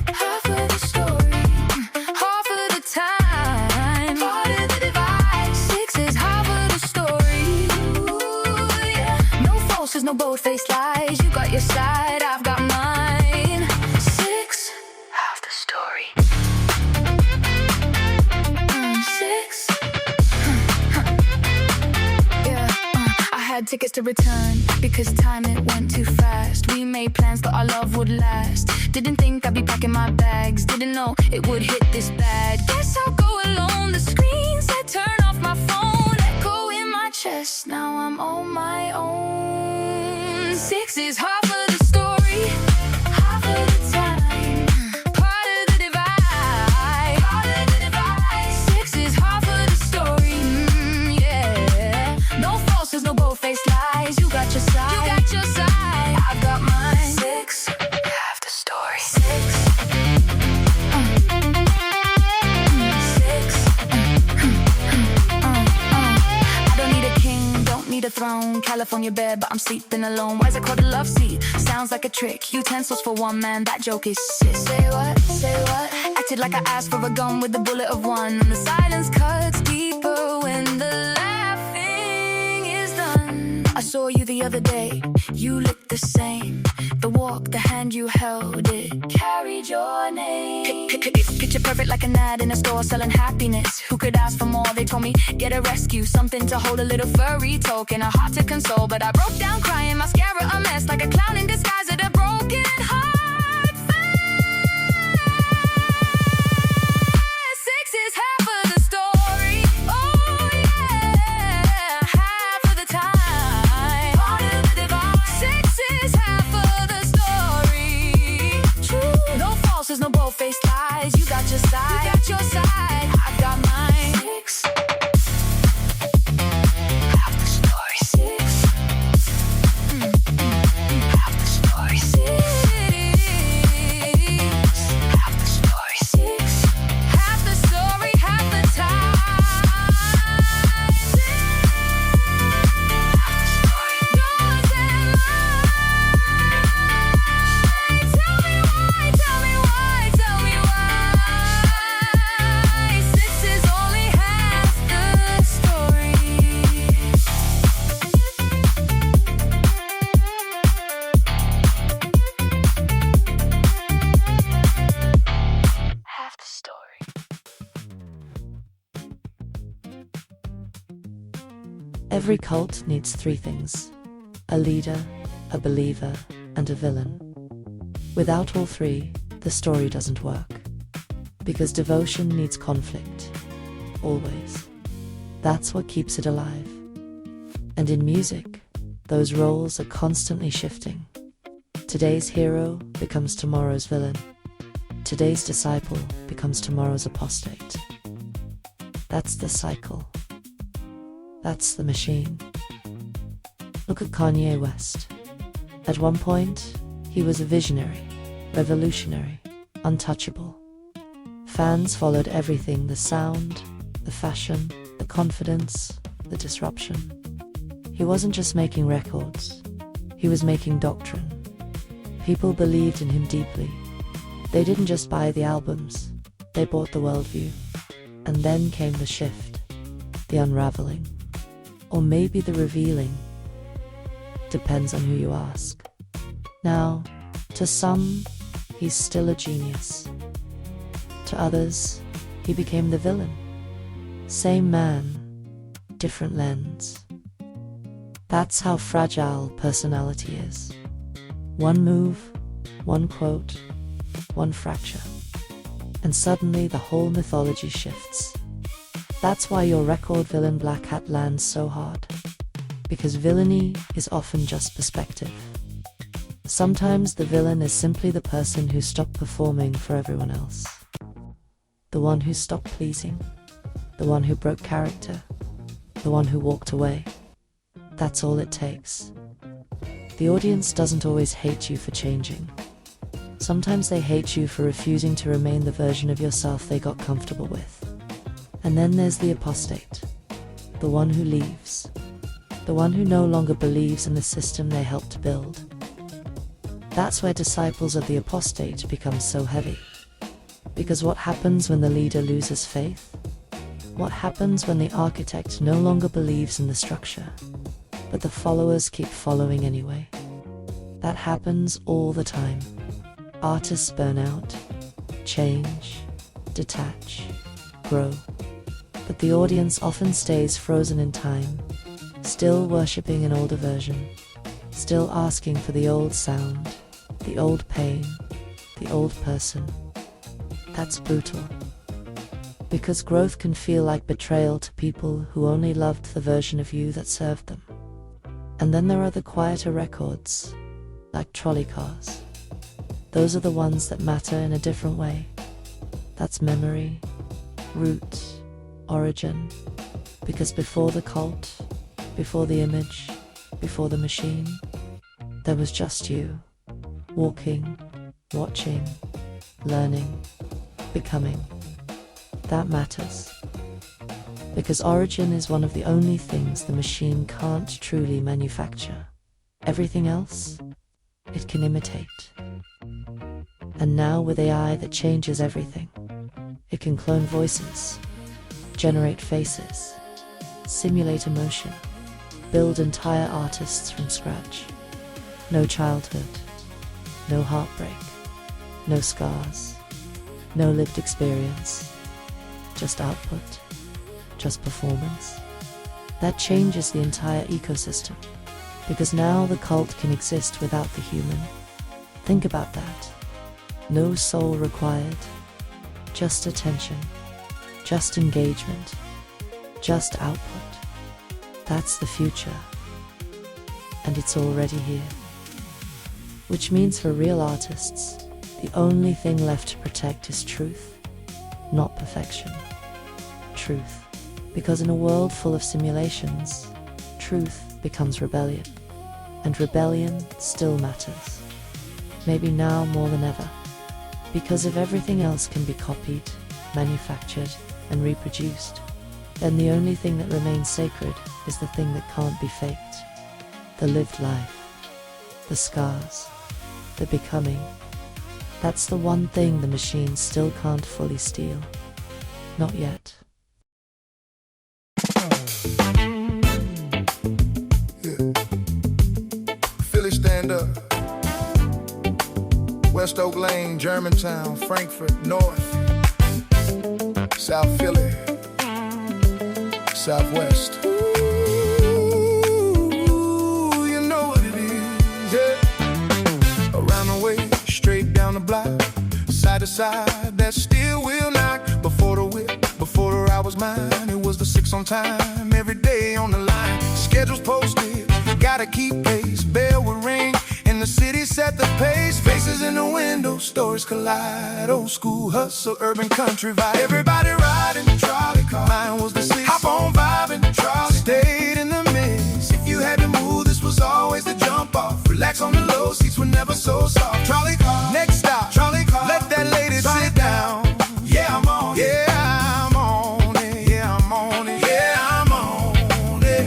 Half of the story. Half of the time. Part of the divide. 6 is half of the story. Ooh, yeah. No falses, no bold-faced lies. You got your side, I've got mine. 6, half the story. 6. Yeah, I had tickets to return because time it went too fast. We made plans that our love would last. Didn't think I'd be packing my bags. Didn't know it would hit this bad. Guess I'll go alone. The screen said turn off my phone. Echo in my chest. Now I'm on my own. 6 is half of the story. Half of the time. Part of the divide. Part of the divide. 6 is half of the story. Yeah. No falses, no bold-faced lies. You got your side. You got your side. I've got mine. 6. Half the story. 6. 6. I don't need a king, don't need a throne. California bed, but I'm sleeping alone. Why's it called a love seat? Sounds like a trick. Utensils for one man, that joke is sick. Say what? Say what? Acted like I asked for a gun with the bullet of one. And the silence cuts deeper when the laughing is done. I saw you the other day, you looked the same. The walk, the hand you held, it carried your name. Picture perfect like an ad in a store selling happiness. Who could ask for more? They told me, get a rescue, something to hold a little furry token, a heart to console. But I broke down crying, mascara a mess, like a clown in disguise at a broken heart fest. 6 is half of the story. Oh yeah, half of the time. Part of the divide. 6 is half of the story. True, no falses, no bold-faced lies. You got your side. You got your side. I've got mine. 6. Half the story. 6. Half the story. 6. Half the story. 6. Every cult needs three things: a leader, a believer, and a villain. Without all three, the story doesn't work. Because devotion needs conflict. Always. That's what keeps it alive. And in music, those roles are constantly shifting. Today's hero becomes tomorrow's villain. Today's disciple becomes tomorrow's apostate. That's the cycle. That's the machine. Look at Kanye West. At one point, he was a visionary, revolutionary, untouchable. Fans followed everything: the sound, the fashion, the confidence, the disruption. He wasn't just making records, he was making doctrine. People believed in him deeply. They didn't just buy the albums, they bought the worldview. And then came the shift, the unraveling, or maybe the revealing. Depends on who you ask. Now, to some, he's still a genius. To others, he became the villain. Same man, different lens. That's how fragile personality is. One move, one quote, one fracture, and suddenly the whole mythology shifts. That's why your record villain Black Hat lands so hard. Because villainy is often just perspective. Sometimes the villain is simply the person who stopped performing for everyone else. The one who stopped pleasing. The one who broke character. The one who walked away. That's all it takes. The audience doesn't always hate you for changing. Sometimes they hate you for refusing to remain the version of yourself they got comfortable with. And then there's the apostate. The one who leaves. The one who no longer believes in the system they helped to build. That's where disciples of the apostate become so heavy. Because what happens when the leader loses faith? What happens when the architect no longer believes in the structure, but the followers keep following anyway? That happens all the time. Artists burn out, change, detach, grow. But the audience often stays frozen in time, still worshipping an older version, still asking for the old sound, the old pain, the old person. That's brutal. Because growth can feel like betrayal to people who only loved the version of you that served them. And then there are the quieter records, like trolley cars. Those are the ones that matter in a different way. That's memory, roots, origin. Because before the cult, before the image, before the machine, there was just you, walking, watching, learning, becoming. That matters. Because origin is one of the only things the machine can't truly manufacture. Everything else, it can imitate. And now with AI that changes everything, it can clone voices, generate faces, simulate emotion, build entire artists from scratch. No childhood, no heartbreak, no scars, no lived experience, just output, just performance. That changes the entire ecosystem, because now the cult can exist without the human. Think about that. No soul required, just attention, just engagement, just output. That's the future, and it's already here. Which means for real artists, the only thing left to protect is truth, not perfection. Truth. Because in a world full of simulations, truth becomes rebellion. And rebellion still matters. Maybe now more than ever. Because if everything else can be copied, manufactured, and reproduced, then the only thing that remains sacred is the thing that can't be faked. The lived life. The scars. The becoming. That's the one thing the machine still can't fully steal. Not yet. Philly stand up. West Oak Lane, Germantown, Frankfurt, North, South Philly, Southwest. Ooh. side that still will knock. Before the whip, before the ride was mine, it was the 6 on time, every day on the line. Schedules posted, gotta keep pace. Bell would ring, and the city set the pace. Faces in the window, stories collide. Old school hustle, urban country vibe. Everybody riding the trolley car. Mine was the 6. Hop on vibing, trolley. Stayed in the mix. If you had to move, this was always the jump off. Relax on the low, seats were never so soft. Trolley car, next stop, trolley car. Let that lady sit down. Yeah, I'm on it. Yeah, I'm on it. Yeah, I'm on it. Yeah, I'm on it.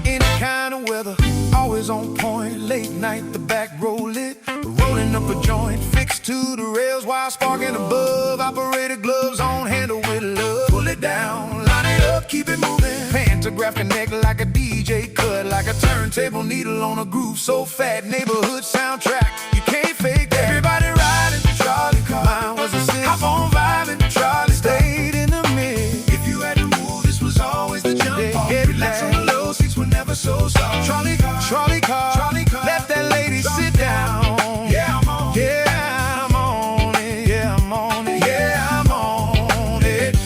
Any kind of weather, always on point. Late night, the back row lit. Rolling up a joint, fixed to the rails while sparking above. Operator gloves on, handle with love. Pull it down, line it up, keep it moving. Pantograph connect like a DJ cut, like a turntable needle on a groove so fat. Neighborhood soundtrack, you can't fake that. Everybody riding the trolley car. Mine was a 6. Hop on vibing, trolley stayed in the mix. If you had to move, this was always the jump off. Relax on the low, seats were never so soft. Trolley car, trolley car, trolley car. Let that lady sit down. Yeah, I'm on it. Yeah, I'm on it. Yeah, I'm on it. Yeah, I'm on it.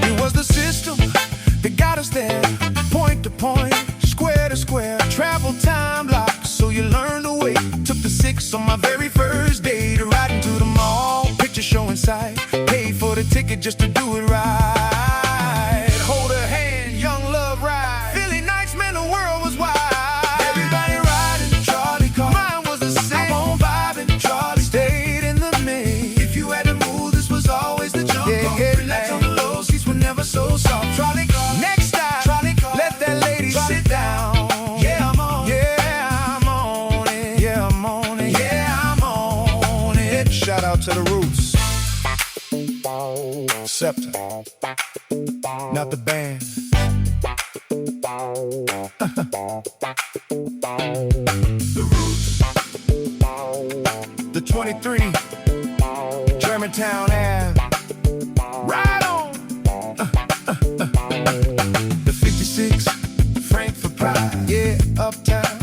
It was the system that got us there. Point to point, square to square. Travel time lock, so you learn to wait. Took the 6 on my very first day to ride into the mall. Picture show inside. Paid for the ticket just to do it right. Hold her hand, young love ride. Philly nights, man, the world was wide. Everybody riding the trolley car. Mine was the 6. Hop on vibing, trolley stayed in the mix. If you had to move, this was always the jump off. Relax on the low, seats were never so soft. Trolley car, next stop, trolley car. Let that lady sit down. Yeah, I'm on it. Yeah, I'm on it. Yeah, I'm on it. Yeah, I'm on it. Shout out to the Roots. Scepter, not the band. The Roots. The 23, Germantown Ave. Right on. The 56, Frankfurt Pride. Yeah, uptown.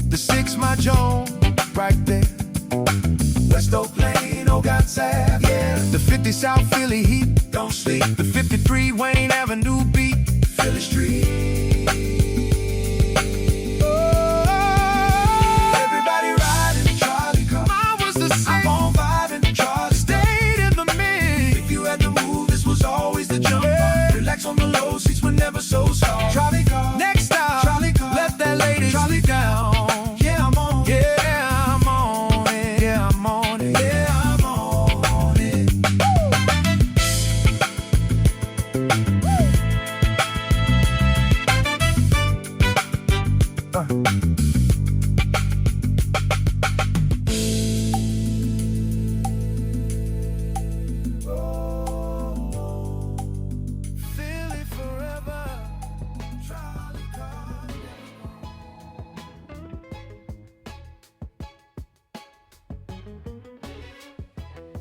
The 6, my Joan, right there. West Oak Lane, oh God sad. Yeah. The 50 South Philly heat, don't sleep. The 53 Wayne Avenue beat, Philly Street. Oh, everybody riding trolley car. Mine was the 6. I'm on vibing, trolley stayed in the mix. If you had to move, this was always the jump off. Relax on the low, seats were never so soft. Trolley car, next stop, trolley car. Let that lady trolley down. Yeah, I'm on. Yeah.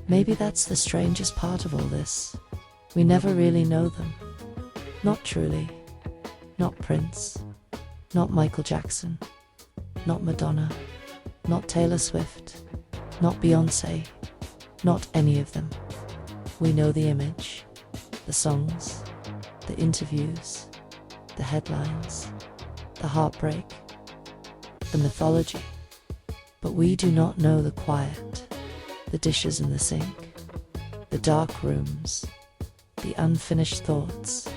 Maybe that's the strangest part of all this. We never really know them. Not truly. Not Prince. Not Michael Jackson. Not Madonna. Not Taylor Swift. Not Beyoncé. Not any of them. We know the image, the songs, the interviews, the headlines, the heartbreak, the mythology. But we do not know the quiet, the dishes in the sink, the dark rooms, the unfinished thoughts,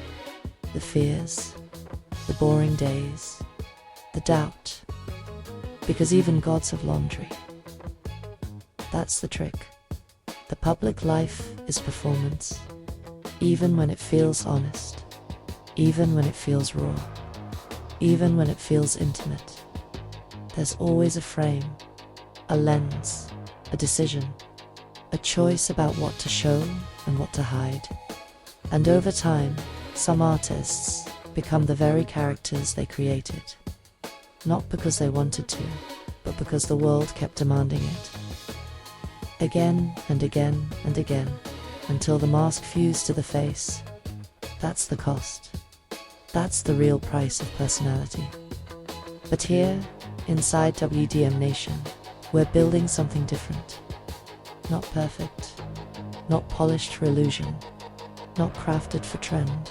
the fears, the boring days, the doubt, because even gods have laundry. That's the trick. The public life is performance, even when it feels honest, even when it feels raw, even when it feels intimate. There's always a frame, a lens, a decision, a choice about what to show and what to hide. And over time, some artists become the very characters they created. Not because they wanted to, but because the world kept demanding it. Again and again and again, until the mask fused to the face. That's the cost. That's the real price of personality. But here, inside WDM Nation, we're building something different. not perfect, not polished for illusion, not crafted for trend.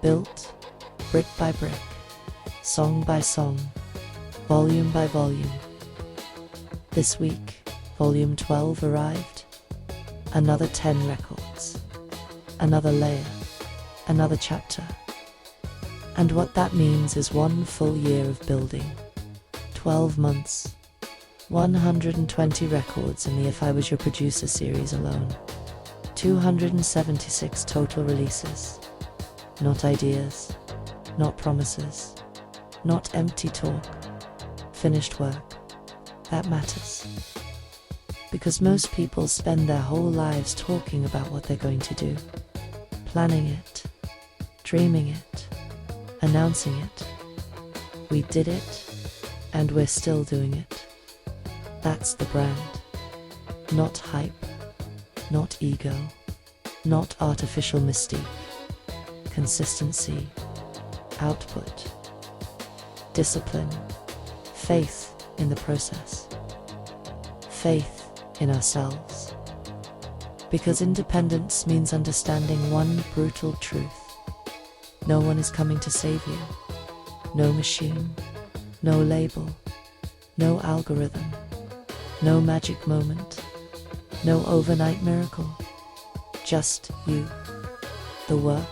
Built, brick by brick, song by song, volume by volume. This week, volume 12 arrived. Another 10 records. Another layer. Another chapter. And what that means is 1 full year of building. 12 months. 120 records in the If I Was Your Producer series alone. 276 total releases. Not ideas, not promises, not empty talk, finished work. That matters. Because most people spend their whole lives talking about what they're going to do, planning it, dreaming it, announcing it. We did it, and we're still doing it. That's the brand. Not hype, not ego, not artificial mystique. Consistency, output, discipline, faith in the process, faith in ourselves. Because independence means understanding one brutal truth. No one is coming to save you. No machine, no label, no algorithm, no magic moment, no overnight miracle. Just you, the work,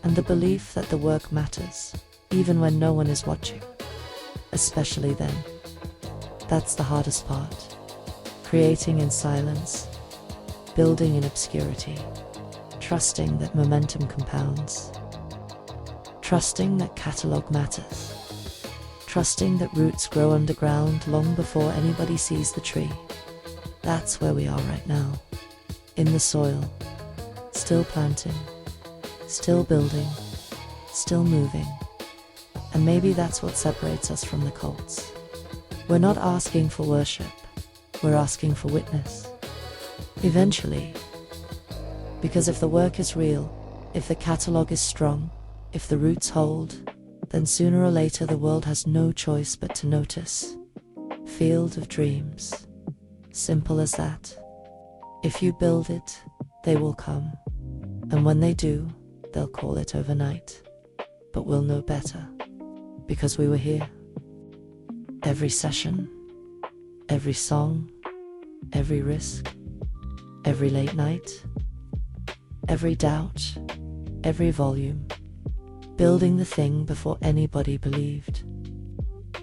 and the belief that the work matters, even when no one is watching. Especially then. That's the hardest part. Creating in silence, building in obscurity, trusting that momentum compounds, trusting that catalog matters, trusting that roots grow underground long before anybody sees the tree. That's where we are right now. In the soil, still planting, still building, still moving. And maybe that's what separates us from the cults. We're not asking for worship, we're asking for witness. Eventually. Because if the work is real, if the catalogue is strong, if the roots hold, then sooner or later the world has no choice but to notice. Field of dreams. Simple as that. If you build it, they will come. And when they do, they'll call it overnight. But we'll know better. Because we were here. Every session, every song, every risk, every late night, every doubt, every volume. Building the thing before anybody believed.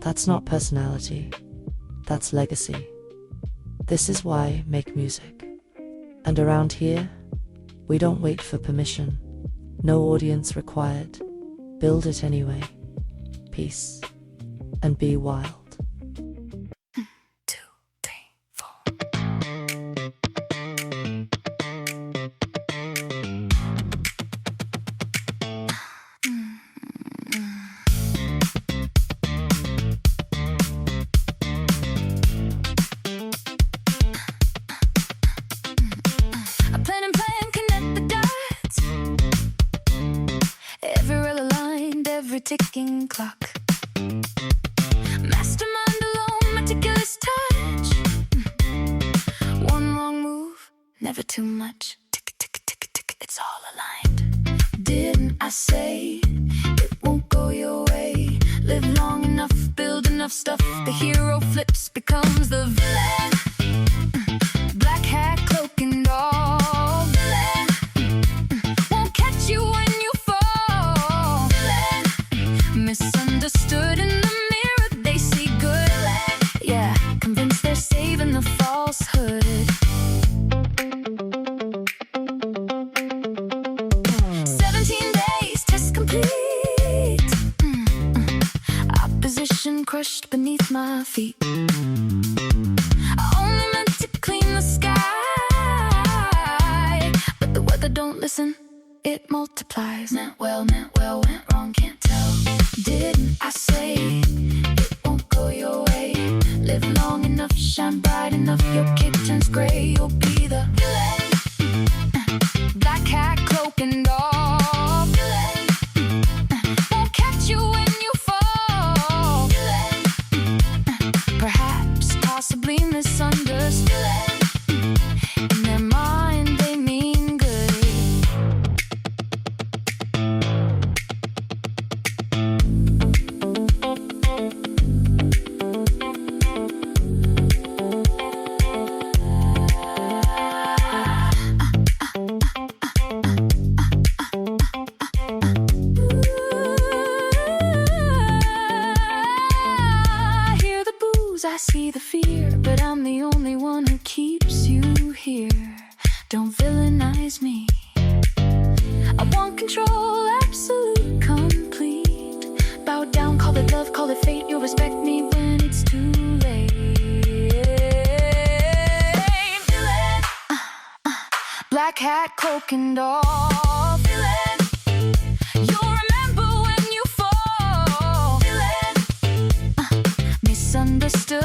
That's not personality. That's legacy. This is why make music. And around here, we don't wait for permission. No audience required. Build it anyway. Peace. And be wild. 2, 3, 4. I plan and plan, connect the dots. Every rail aligned, every ticking clock. Mastermind alone, meticulous touch. One wrong move, never too much. Tick, tick, tick, tick, it's all aligned. Didn't I say it won't go your way? Live long enough, build enough stuff. The hero flips, becomes the villain. Black hat, cloak and all. Won't catch you when you fall. Misunderstood in the mirror, they see good. Yeah, convinced they're saving the falsehood. 17 days, test complete. Opposition crushed beneath my feet. I only meant to clean the sky, but the weather don't listen, it multiplies. Meant well, went wrong, can't tell. Didn't I say it won't go your way? Live long enough, shine bright enough, your cape turns gray, you'll be the villain. Black hat, cloak and all. Won't catch you when you fall. Perhaps, possibly misunderstood. cat, coke, and all. Feel it. You'll remember when you fall. Feel it. Misunderstood.